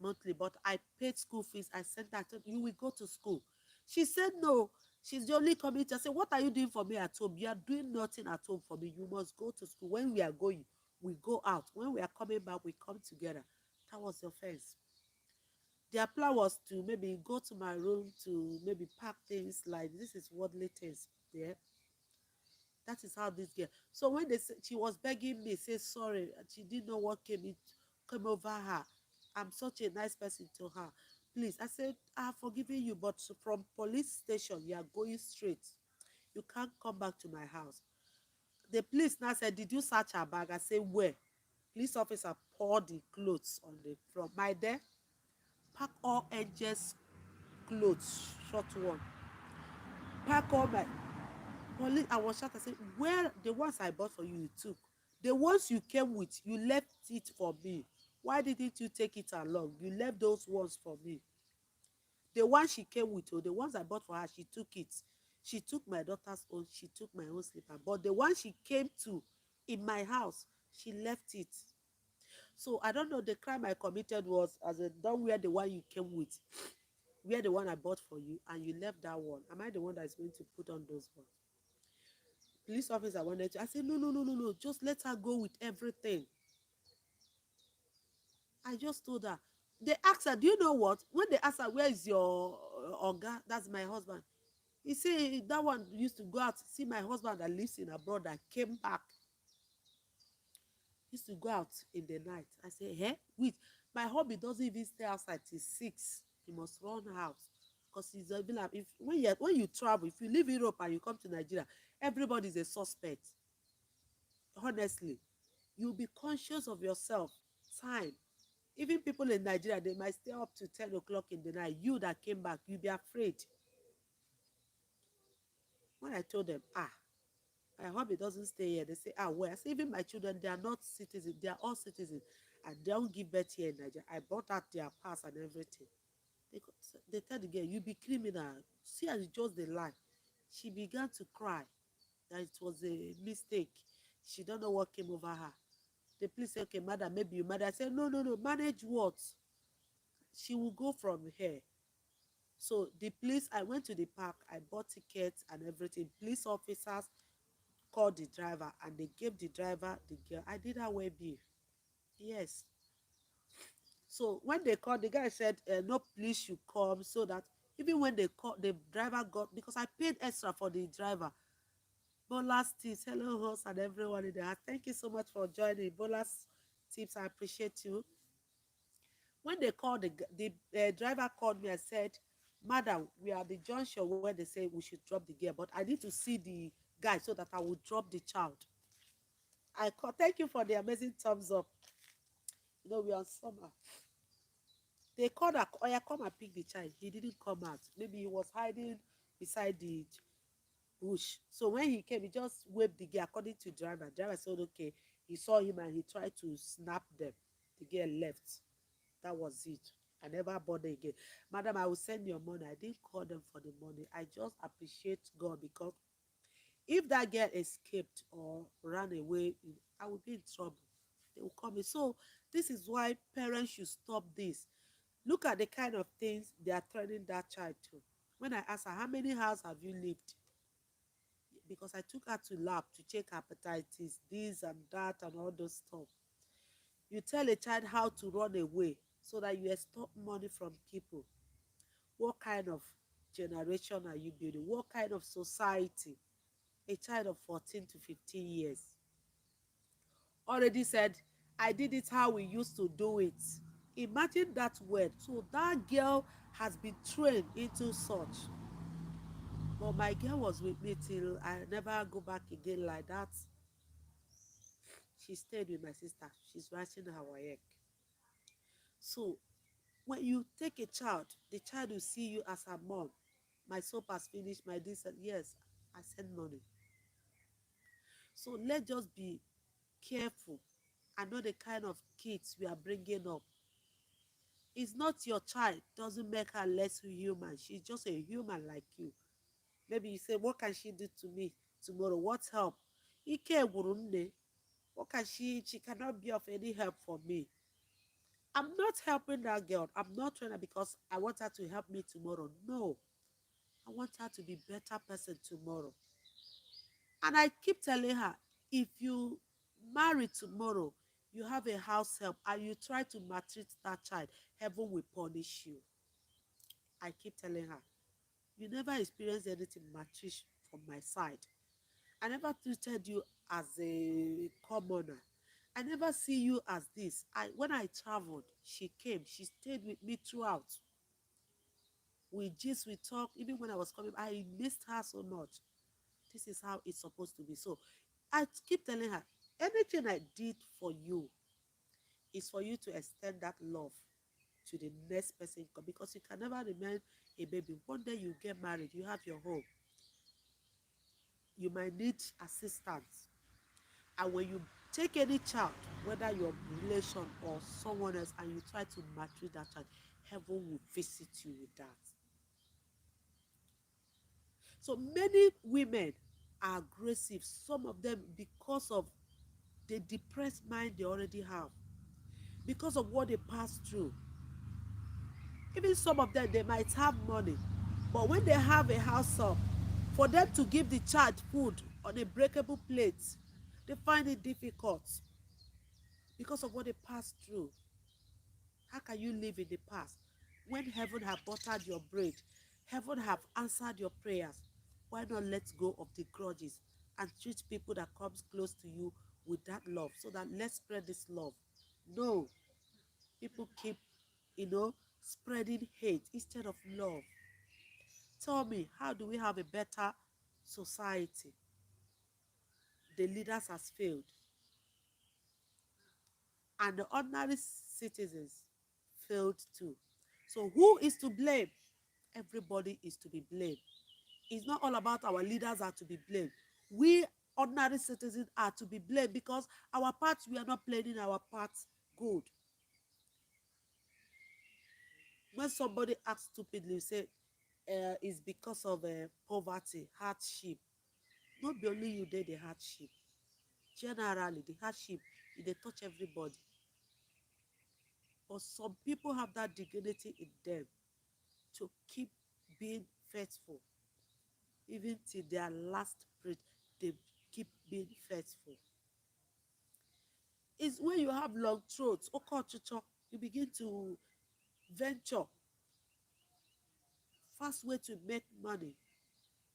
A: monthly, but I paid school fees. I sent her, you will go to school. She said no. She's the only community. I said, what are you doing for me at home? You are doing nothing at home for me. You must go to school. When we are going, we go out. When we are coming back, we come together. That was the offense. Their plan was to maybe go to my room to maybe pack things, like this is worldly things. Yeah, that is how this girl. So when they say, she was begging me, say sorry, she didn't know what came over her. I'm such a nice person to her. Please, I said, I have forgiven you, but from police station, you are going straight. You can't come back to my house. The police now said, did you search her bag? I said, where? Police officer poured the clothes on the front. My dear, pack all edges clothes, short one. Pack all my police. I was shocked. I said, where the ones I bought for you, you took. The ones you came with, you left it for me. Why didn't you take it along? You left those ones for me. The one she came with, or the ones I bought for her, she took it. She took my daughter's own, she took my own slipper. But the one she came to in my house, she left it. So I don't know, the crime I committed was, as a, don't wear the one you came with. Wear the one I bought for you, and you left that one. Am I the one that is going to put on those ones? Police officer wanted to. I said, no, no, no, no, no. Just let her go with everything. I just told her. They asked her, do you know what? When they asked her, where is your Oga? That's my husband. He said that one used to go out, see my husband that lives in abroad, that came back. He used to go out in the night. I said, eh? Wait, my hubby doesn't even stay outside till 6. He must run house. Because he's even like, if when you travel, if you leave Europe and you come to Nigeria, everybody is a suspect. Honestly, you'll be conscious of yourself. Time. Even people in Nigeria, they might stay up to 10 o'clock in the night. You that came back, you'll be afraid. When I told them, my hubby doesn't stay here, they say, where? I say, even my children, they are not citizens. They are all citizens. And they don't give birth here in Nigeria. I bought out their pass and everything. They tell the girl, you be criminal. See, as just the lie. She began to cry that it was a mistake. She don't know what came over her. The police say, okay, madam, maybe you mad. I said, no, no, no, manage what? She will go from here. So the police, I went to the park, I bought tickets and everything. Police officers called the driver, and they gave the driver the girl. I did her way bill. Yes. So when they called, the guy said, no police should come, so that even when they called, the driver got, because I paid extra for the driver. Bola's tips, hello host and everyone in there. Thank you so much for joining. Bola's tips, I appreciate you. When they called, the driver called me and said, madam, we are at the junction where they say we should drop the girl, but I need to see the guy so that I will drop the child. I call, thank you for the amazing thumbs up. You know, we are on summer. They called her, oh yeah, come and pick the child. He didn't come out. Maybe he was hiding beside the bush. So when he came, he just waved the girl according to driver. Driver said, okay, he saw him and he tried to snap them. The girl left. That was it. I never bothered again. Madam, I will send your money. I didn't call them for the money. I just appreciate God, because if that girl escaped or ran away, I would be in trouble. They will call me. So this is why parents should stop this. Look at the kind of things they are threatening that child to. When I asked her, how many hours have you lived? Because I took her to lab to check hepatitis, this and that and all those stuff. You tell a child how to run away so that you extort money from people. What kind of generation are you building? What kind of society? A child of 14 to 15 years already said, I did it how we used to do it. Imagine that word. So that girl has been trained into such. But my girl was with me till I never go back again like that. She stayed with my sister. She's writing her work. So when you take a child, the child will see you as her mom. My soap has finished, my this, and yes, I send money. So let's just be careful and know the kind of kids we are bringing up. It's not your child, doesn't make her less human. She's just a human like you. Maybe you say, what can she do to me tomorrow? What help? Ike gwuru nne. What can she cannot be of any help for me. I'm not helping that girl. I'm not trying to because I want her to help me tomorrow. No. I want her to be a better person tomorrow. And I keep telling her, if you marry tomorrow, you have a house help, and you try to maltreat that child, heaven will punish you. I keep telling her, you never experienced anything maltreat from my side. I never treated you as a commoner. I never see you as this. When I traveled, she came. She stayed with me throughout. We talked. Even when I was coming, I missed her so much. This is how it's supposed to be. So I keep telling her, anything I did for you is for you to extend that love to the next person, because you can never remain a baby. One day you get married, you have your home, you might need assistance. And when you take any child, whether your relation or someone else, and you try to maltreat that child, heaven will visit you with that. So many women are aggressive, some of them because of the depressed mind they already have, because of what they pass through. Even some of them, they might have money, but when they have a house help, for them to give the child food on a breakable plate, they find it difficult because of what they pass through. How can you live in the past when heaven have buttered your bread? Heaven have answered your prayers. Why not let go of the grudges and treat people that comes close to you with that love, so that let's spread this love? No, people keep, spreading hate instead of love. Tell me, how do we have a better society? The leaders has failed, and the ordinary citizens failed too. So who is to blame? Everybody is to be blamed. It's not all about our leaders are to be blamed. We ordinary citizens are to be blamed because our part, we are not playing our part good. When somebody acts stupidly, you say it's because of poverty, hardship. Not be only you did the hardship. Generally, the hardship, they touch everybody. But some people have that dignity in them to keep being faithful. Even till their last breath, they keep being faithful. It's when you have long throats, you begin to venture fast way to make money.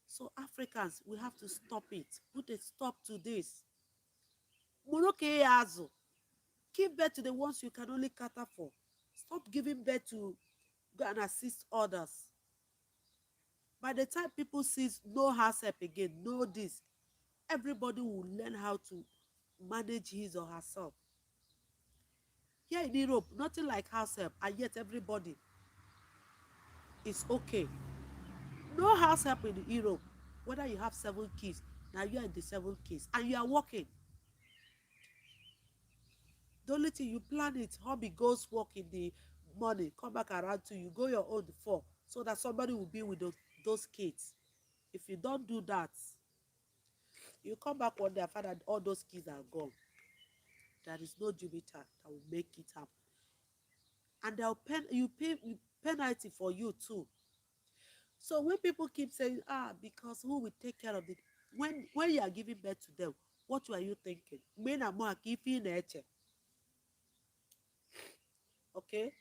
A: So Africans, we have to stop it. Put a stop to this. Moroke Azo. Give birth to the ones you can only cater for. Stop giving birth to go and assist others. By the time people see no house help again, no this, everybody will learn how to manage his or herself. Here in Europe, nothing like house help, and yet everybody is okay. No house help in Europe. Whether you have 7 kids, now you are in the 7 kids, and you are working. The only thing you plan it, hobby goes work in the morning, come back around 2, you go your own 4, so that somebody will be with those kids. If you don't do that, you come back one day and find that all those kids are gone. There is no Jupiter that will make it happen. And they'll pay penalty for you too. So when people keep saying, because who will take care of it? When you are giving birth to them, what are you thinking? Okay?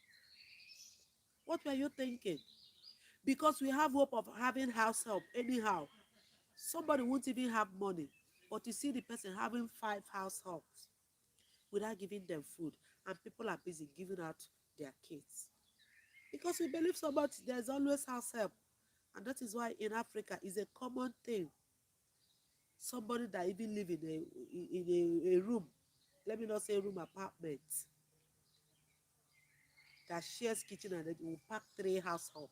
A: What were you thinking? Because we have hope of having house help anyhow. Somebody won't even have money, but you see the person having 5 house helps without giving them food, and people are busy giving out their kids. Because we believe so much, there's always house help. And that is why in Africa is a common thing. Somebody that even live in a room, let me not say room, apartment, that shares kitchen, and it will pack 3 house help.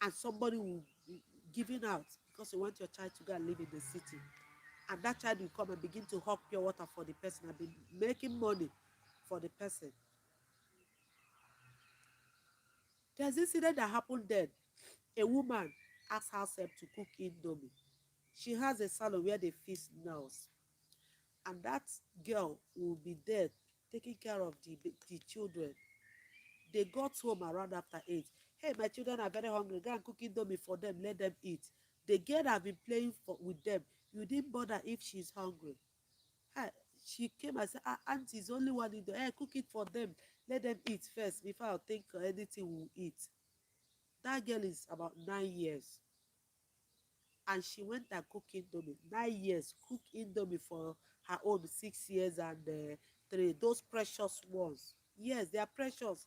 A: And somebody will be giving out because you want your child to go and live in the city. And that child will come and begin to hawk pure water for the person and be making money for the person. There's this incident that happened then. A woman asked herself to cook indomie. She has a salon where they fix nails, and that girl will be there taking care of the children. They got home around after 8. Hey, my children are very hungry. Go and cook indomie for them. Let them eat. The girl have been playing with them. You didn't bother if she's hungry. Hey, she came and said, ah, auntie, is only one indomie. Hey, cook it for them. Let them eat first before I think anything will eat. That girl is about 9 years. And she went and cooked indomie. 9 years, cook indomie for her own 6 years and 3. Those precious ones. Yes, they are precious.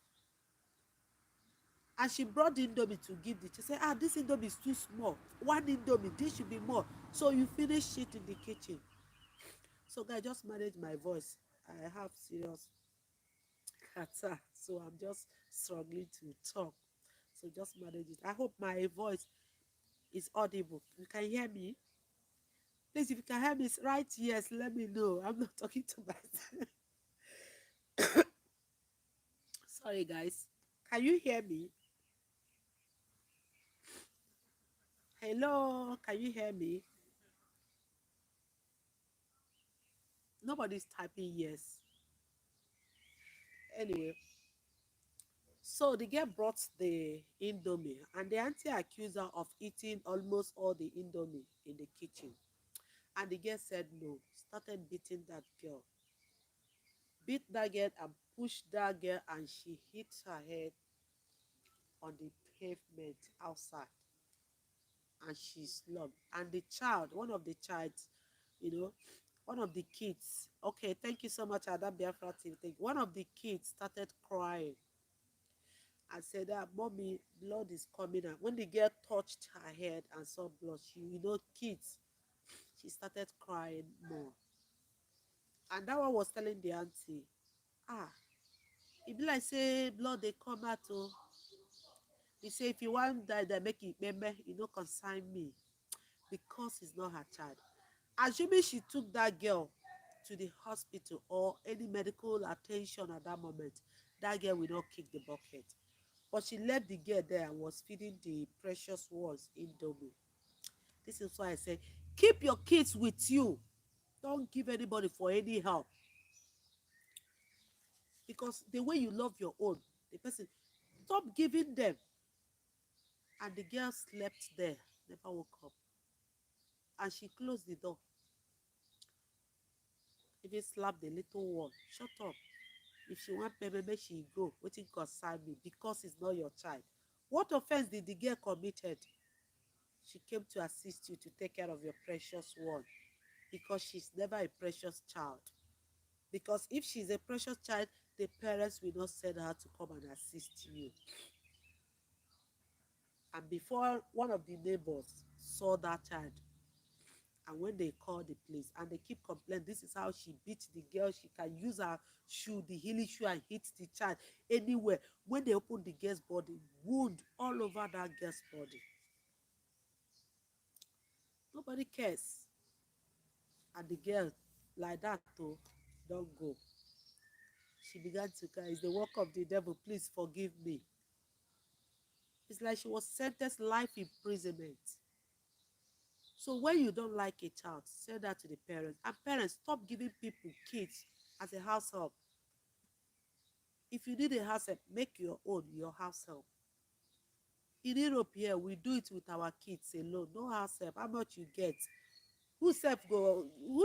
A: And she brought the indomie to give the child. She said, ah, this indomie is too small. One indomie, this should be more. So you finish it in the kitchen. So guys, just manage my voice. I have serious catarrh, so I'm just struggling to talk. So just manage it. I hope my voice is audible. You can hear me? Please, if you can hear me, write yes. Let me know. I'm not talking to myself. Sorry, guys. Can you hear me? Hello, can you hear me? Nobody's typing yes. Anyway, so the girl brought the indomie, and the auntie accused her of eating almost all the indomie in the kitchen. And the girl said no, started beating that girl. Beat that girl and pushed that girl, and she hit her head on the pavement outside, and she slumped. And the child, one of the childs, you know, one of the kids, okay, thank you so much, Ada Biafra team. One of the kids started crying and said that mommy, blood is coming out. When the girl touched her head and saw blood, kids, she started crying more. And that one was telling the auntie, ah, e be like say blood they come out. Oh, he say if you want die, then make it remember, concern me, because it's not her child. Assuming she took that girl to the hospital or any medical attention at that moment, that girl will not kick the bucket. But she left the girl there and was feeding the precious ones indomie. This is why I say, keep your kids with you. Don't give anybody for any help. Because the way you love your own, the person, stop giving them. And the girl slept there, never woke up. And she closed the door. Even slapped the little one. Shut up. If she want payment, make she go. Wetin concern me, because it's not your child. What offense did the girl committed? She came to assist you to take care of your precious one, because she's never a precious child. Because if she's a precious child, the parents will not send her to come and assist you. And before, one of the neighbors saw that child, and when they called the police, and they keep complaining, this is how she beat the girl. She can use her shoe, the healing shoe, and hit the child anywhere. When they opened the girl's body, wound all over that girl's body. Nobody cares. And the girl, like that too, don't go. She began to cry. It's the work of the devil. Please forgive me. It's like she was sentenced life imprisonment. So when you don't like a child, say that to the parents. And parents, stop giving people kids as a house help. If you need a house help, make your own your house help. In Europe here, we do it with our kids alone. No house help. How much you get? Who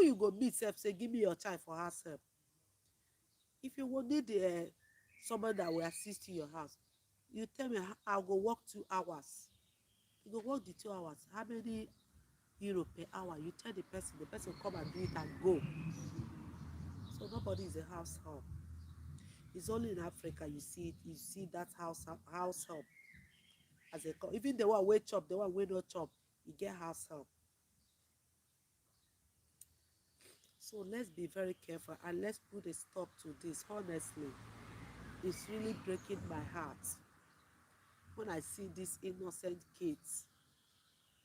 A: you go meet self say, give me your child for house help. If you will need someone that will assist in your house, you tell me, I'll go work 2 hours. You go work the 2 hours. How many euro per hour? You tell the person will come and do it and go. So nobody is a house help. It's only in Africa you see it. You see that house help as a even the one wey chop, the one wey no chop, you get house help. So let's be very careful, and let's put a stop to this. Honestly, it's really breaking my heart when I see these innocent kids,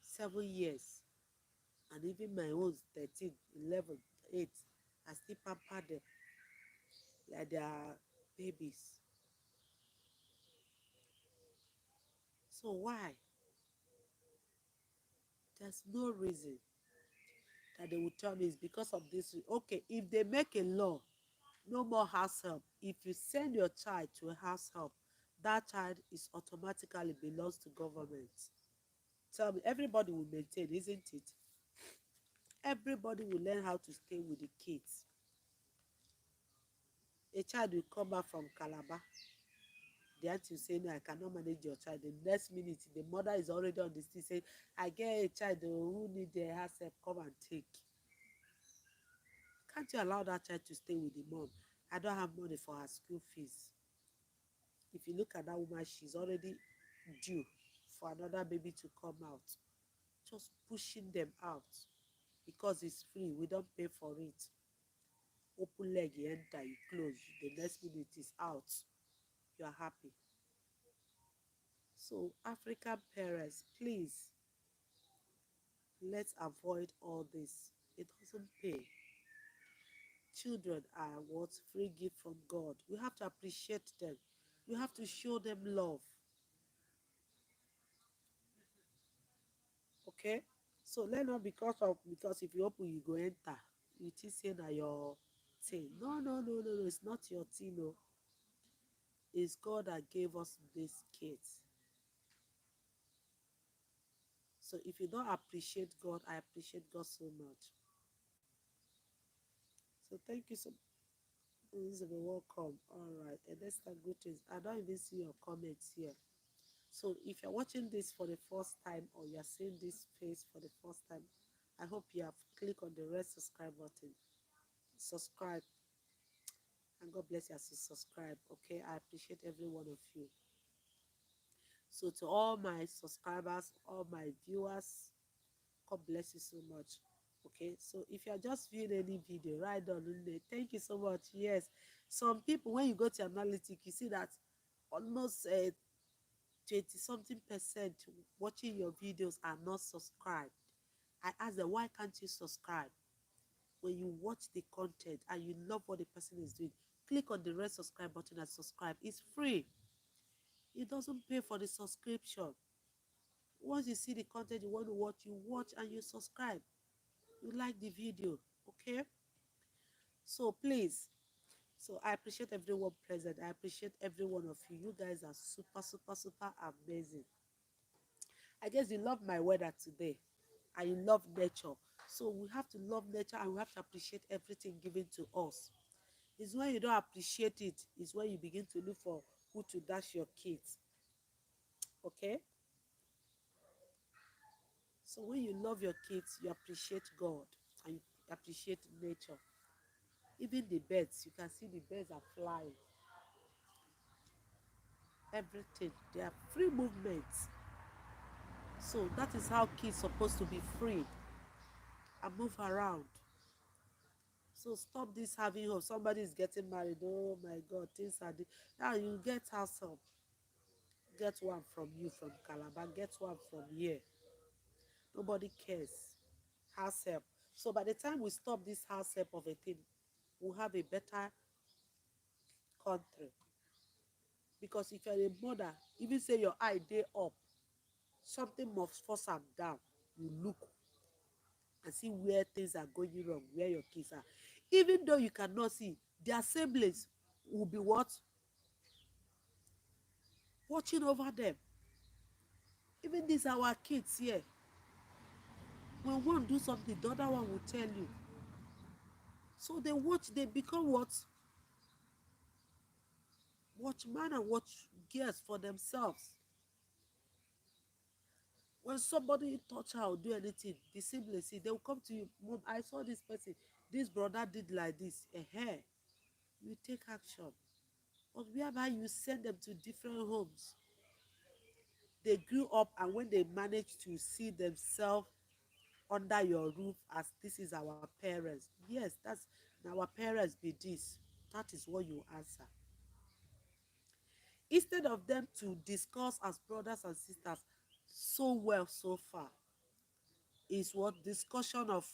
A: 7 years, and even my own 13, 11, 8, I still pamper them. like their babies. So why? There's no reason that they will tell me it's because of this. Okay, if they make a law, no more house help. If you send your child to a house help, that child is automatically belongs to government. Tell me, everybody will maintain, isn't it? Everybody will learn how to stay with the kids. A child will come back from Calabar. The auntie will say, no, I cannot manage your child. The next minute, the mother is already on the street saying, I get a child who need their house help, come and take. Can't you allow that child to stay with the mom? I don't have money for her school fees. If you look at that woman, she's already due for another baby to come out. Just pushing them out because it's free. We don't pay for it. Open leg, you enter, you close. The next minute is out. You are happy. So, African parents, please, let's avoid all this. It doesn't pay. Children are what? Free gift from God. We have to appreciate them. We have to show them love. Okay? So let not because if you open, you go enter. You think say na your thing. No, no, no, no, no. It's not your thing. No. It's God that gave us these kids. So if you don't appreciate God, I appreciate God so much. So thank you so much. Elizabeth, welcome. All right. And let's start good things. I don't even see your comments here. So if you're watching this for the first time or you're seeing this face for the first time, I hope you have clicked on the red subscribe button. Subscribe, and God bless you as you subscribe. Okay, I appreciate every one of you. So to all my subscribers, all my viewers, God bless you so much. Okay, so if you're just viewing any video, right on there, thank you so much. Yes, some people, when you go to analytics, you see that almost 20 something percent watching your videos are not subscribed. I ask them, why can't you subscribe? When you watch the content and you love what the person is doing, click on the red subscribe button and subscribe. It's free. It doesn't pay for the subscription. Once you see the content you want to watch, you watch and you subscribe. You like the video, okay? So please, so I appreciate everyone present. I appreciate every one of you. You guys are super, super, super amazing. I guess you love my weather today and you love nature. So we have to love nature and we have to appreciate everything given to us. It's when you don't appreciate it, it's when you begin to look for who to dash your kids. Okay? So when you love your kids, you appreciate God and you appreciate nature. Even the birds, you can see the birds are flying. Everything. They are free movements. So that is how kids supposed to be free and move around. So stop this having hope. Somebody is getting married. Oh my God, things are now you get house help. Get one from you from Calabar. Get one from here. Nobody cares. House help. So by the time we stop this house help of a thing, we'll have a better country. Because if you're a mother, even say your eye day up, something must force am down. You look and see where things are going wrong, where your kids are. Even though you cannot see, their siblings will be what? Watching over them. Even these our kids here. When one do something, the other one will tell you. So they watch, they become what? Watchman and watch girls for themselves. When somebody touch her or do anything, the siblings see, they will come to you. Mom, I saw this person. This brother did like this. You take action. But whereby you send them to different homes, they grew up and when they manage to see themselves under your roof as this is our parents. Yes, that's our parents be this. That is what you answer. Instead of them to discuss as brothers and sisters so well so far, is what discussion of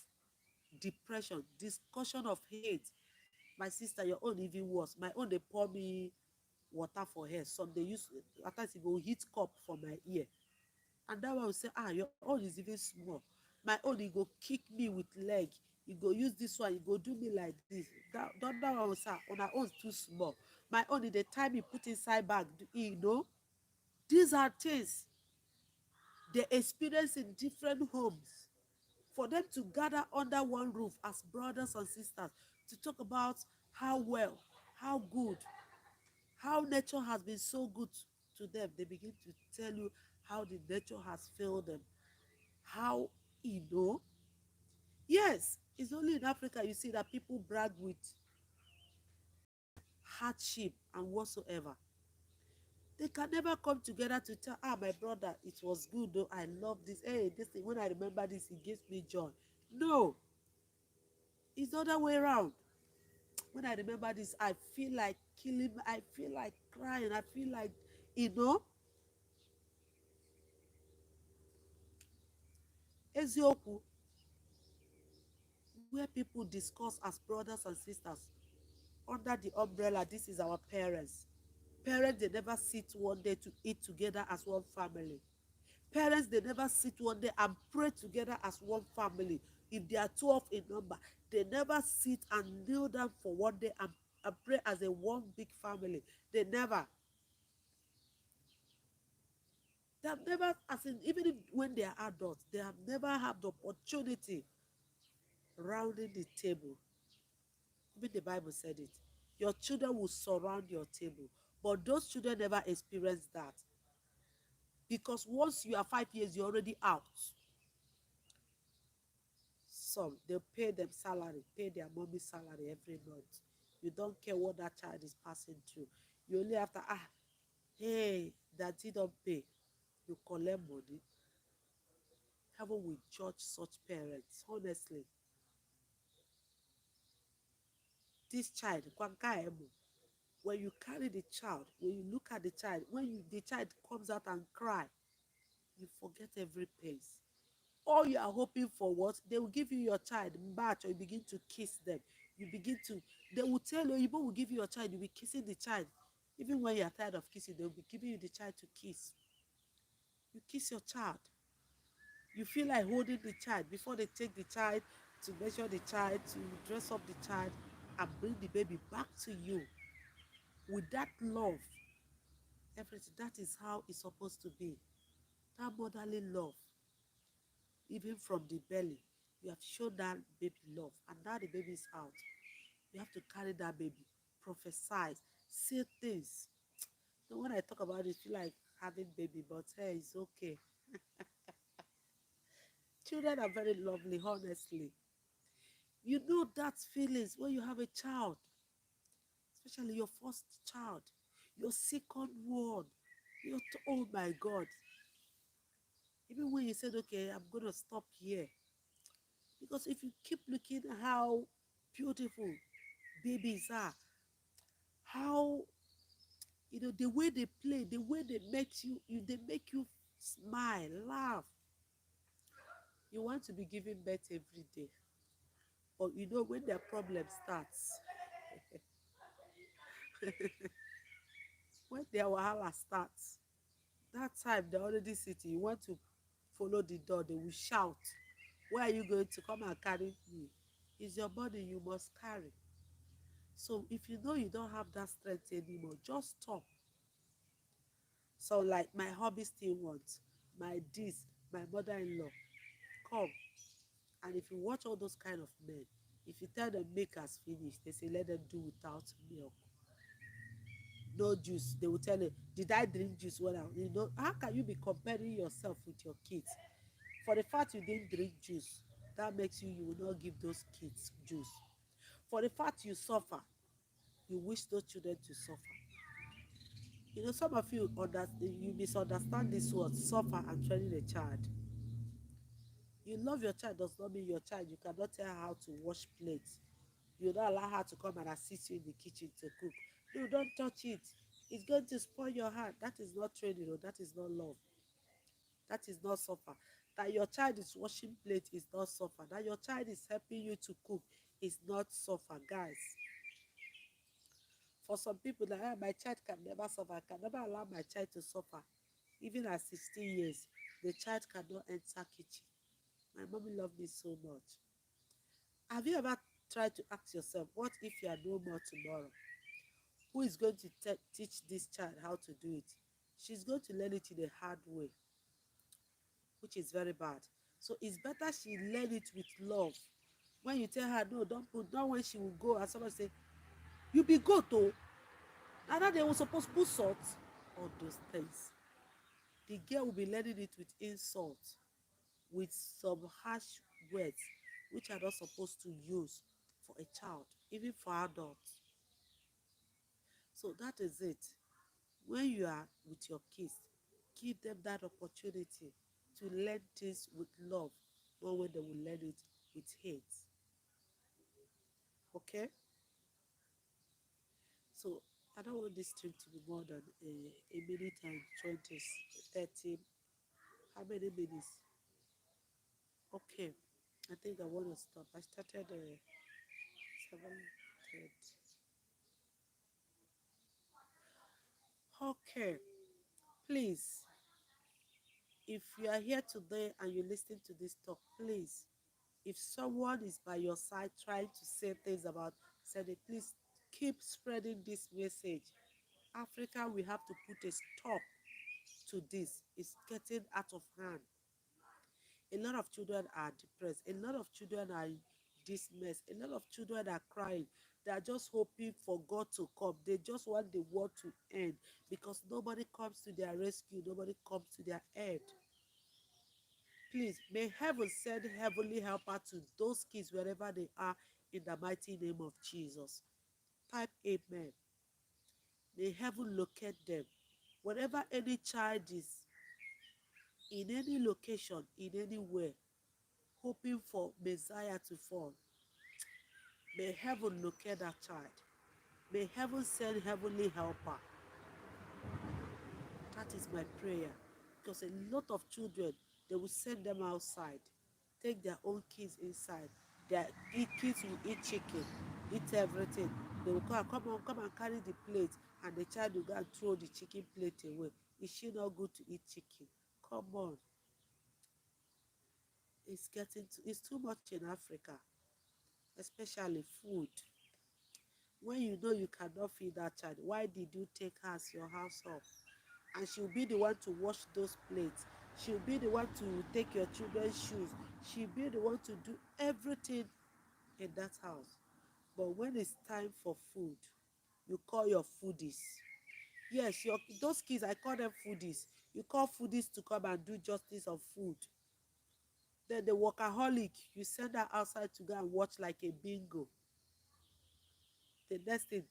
A: depression, discussion of hate, My sister, your own even worse. My own, they pour me water for hair. Some they use, at times it go hit cup for my ear. And that one will say, ah, your own is even small. My own, he go kick me with leg. He go use this one, he go do me like this. That one will say, on our own is too small. My own, the time he put inside bag, you know. These are things they experience in different homes. For them to gather under one roof as brothers and sisters to talk about how well, how good, how nature has been so good to them, they begin to tell you how the nature has failed them. How, you know, yes, it's only in Africa you see that people brag with hardship and whatsoever. They can never come together to tell, ah, my brother, it was good though, I love this, hey, this thing, when I remember this, it gives me joy. No, it's the other way around. When I remember this, I feel like killing, I feel like crying, I feel like, you know, eziokwu, where people discuss as brothers and sisters under the umbrella, this is our parents. Parents, they never sit one day to eat together as one family. Parents, they never sit one day and pray together as one family. If they are 12 in number, they never sit and kneel down for one day and pray as a one big family. They never. They have never, as in, even if when they are adults, they have never had the opportunity rounding the table. Even the Bible said it. Your children will surround your table. But those children never experience that. Because once you are 5 years, you're already out. Some, they'll pay them salary, pay their mommy salary every month. You don't care what that child is passing through. You only have to, ah, hey, daddy don't pay. You collect money. Heaven will judge such parents, honestly. This child, when you carry the child, when you look at the child, the child comes out and cry, you forget every pace. All you are hoping for, what they will give you your child match, or you begin to kiss them. You begin to, they will tell you, will give you your child, you'll be kissing the child. Even when you are tired of kissing, they'll be giving you the child to kiss. You kiss your child. You feel like holding the child before they take the child to measure the child, to dress up the child, and bring the baby back to you with that love. Everything, that is how it's supposed to be. That motherly love, even from the belly, you have shown that baby love, and now the baby is out. You have to carry that baby, prophesy, say things. So when I talk about it, I feel like having baby, but hey, it's okay. Children are very lovely, honestly. You know that feelings when you have a child, especially your first child, your second one. Oh my God. Even when you said, okay, I'm going to stop here. Because if you keep looking how beautiful babies are, how, you know, the way they play, the way they they make you smile, laugh. You want to be giving birth every day. But you know, when their problem starts, when their wahala starts, that time they're already sitting. You want to follow the door, they will shout, where are you going to? Come and carry me. It's your body you must carry. So if you know you don't have that strength anymore, just stop. So like my hubby still wants, my this, my mother-in-law, come. And if you watch all those kind of men, if you tell them make us finish, they say let them do without milk. No juice. They will tell you, did I drink juice when you know, how can you be comparing yourself with your kids? For the fact you didn't drink juice, that makes you will not give those kids juice. For the fact you suffer, you wish those children to suffer. You know, some of you you misunderstand this word, suffer and training a child. You love your child does not mean your child, you cannot tell her how to wash plates. You don't allow her to come and assist you in the kitchen to cook. No, don't touch it. It's going to spoil your heart. That is not training, or that is not love. That is not suffer. That your child is washing plate is not suffer. That your child is helping you to cook is not suffer, guys. For some people, that my child can never suffer, I can never allow my child to suffer. Even at 16 years, the child cannot enter kitchen. My mommy loved me so much. Have you ever tried to ask yourself, what if you are no more tomorrow? Who is going to teach this child how to do it? She's going to learn it in a hard way, which is very bad. So it's better she learn it with love. When you tell her, no, don't put, not when she will go and somebody say, you be good though. And that they were supposed to put salt on those things. The girl will be learning it with insult, with some harsh words, which are not supposed to use for a child, even for adults. So that is it. When you are with your kids, give them that opportunity to learn things with love, not when they will learn it with hate. Okay? So I don't want this stream to be more than a minute and 20, 30. How many minutes? Okay. I think I want to stop. I started 7:30. Okay. Please, if you are here today and you listen to this talk, please, if someone is by your side trying to say things about Sede, please keep spreading this message. Africa, we have to put a stop to this. It's getting out of hand. A lot of children are depressed. A lot of children are dismissed. A lot of children are crying. They are just hoping for God to come. They just want the world to end because nobody comes to their rescue. Nobody comes to their aid. Please, may heaven send heavenly helper to those kids wherever they are in the mighty name of Jesus. Type amen. May heaven locate them. Wherever any child is, in any location, in anywhere, hoping for Messiah to fall, may heaven locate that child. May heaven send heavenly helper. That is my prayer. Because a lot of children, they will send them outside, take their own kids inside. Their kids will eat chicken, eat everything. They will come and carry the plate, and the child will go and throw the chicken plate away. Is she not good to eat chicken? Come on. It's too much in Africa, especially food. When you know you cannot feed that child, why did you take her as your house help? And she'll be the one to wash those plates. She'll be the one to take your children's shoes. She'll be the one to do everything in that house. But when it's time for food, you call your foodies. Yes, those kids, I call them foodies. You call foodies to come and do justice of food. Then the workaholic, you send her outside to go and watch like a bingo. The next thing,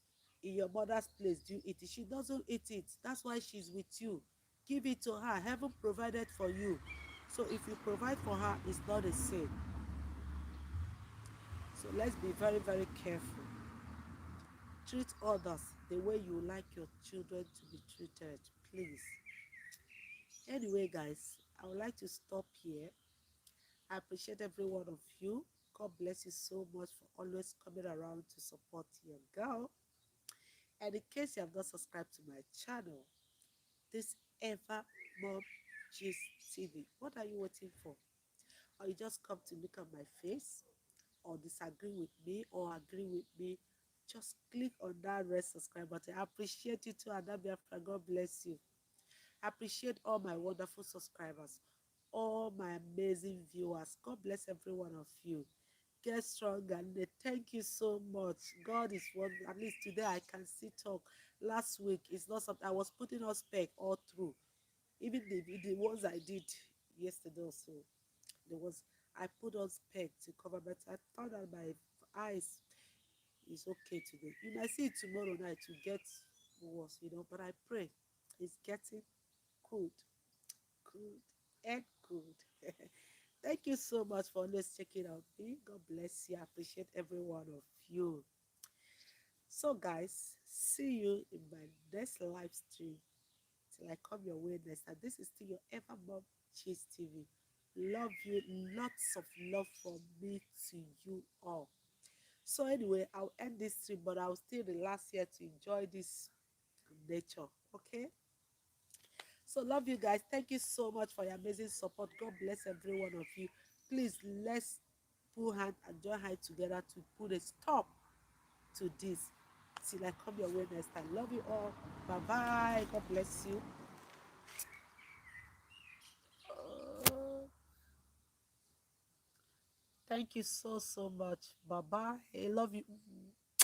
A: in your mother's place, do you eat it? She doesn't eat it. That's why she's with you. Give it to her. Heaven provided for you. So if you provide for her, it's not a sin. So let's be very, very careful. Treat others the way you like your children to be treated, please. Anyway, guys, I would like to stop here. I appreciate every one of you. God bless you so much for always coming around to support your girl. And in case you have not subscribed to my channel, this Ever Mom Gist TV, what are you waiting for? Or you just come to look at my face, or disagree with me, or agree with me? Just click on that red subscribe button. I appreciate you too, and God bless you. I appreciate all my wonderful subscribers, all my amazing viewers. God bless every one of you. Get stronger. Thank you so much. God is one. At least today I can still talk. Last week it's not something I was putting on spec all through. Even the ones I did yesterday also. There was I put on spec to cover, but I found that my eyes is okay today. You might see it tomorrow night to get worse, but I pray it's getting good, good, and good. Thank you so much for always checking out me. God bless you. I appreciate every one of you. So, guys, see you in my next live stream till I come your way next. And this is still your Ever Mom Gist TV. Love you. Lots of love from me to you all. So anyway, I'll end this trip, but I'll still relax here to enjoy this nature. Okay. So love you guys. Thank you so much for your amazing support. God bless every one of you. Please let's put hand and join hand together to put a stop to this. Till I come your way next time. Love you all. Bye bye. God bless you. Uh, Thank you so much. Bye bye. I love you.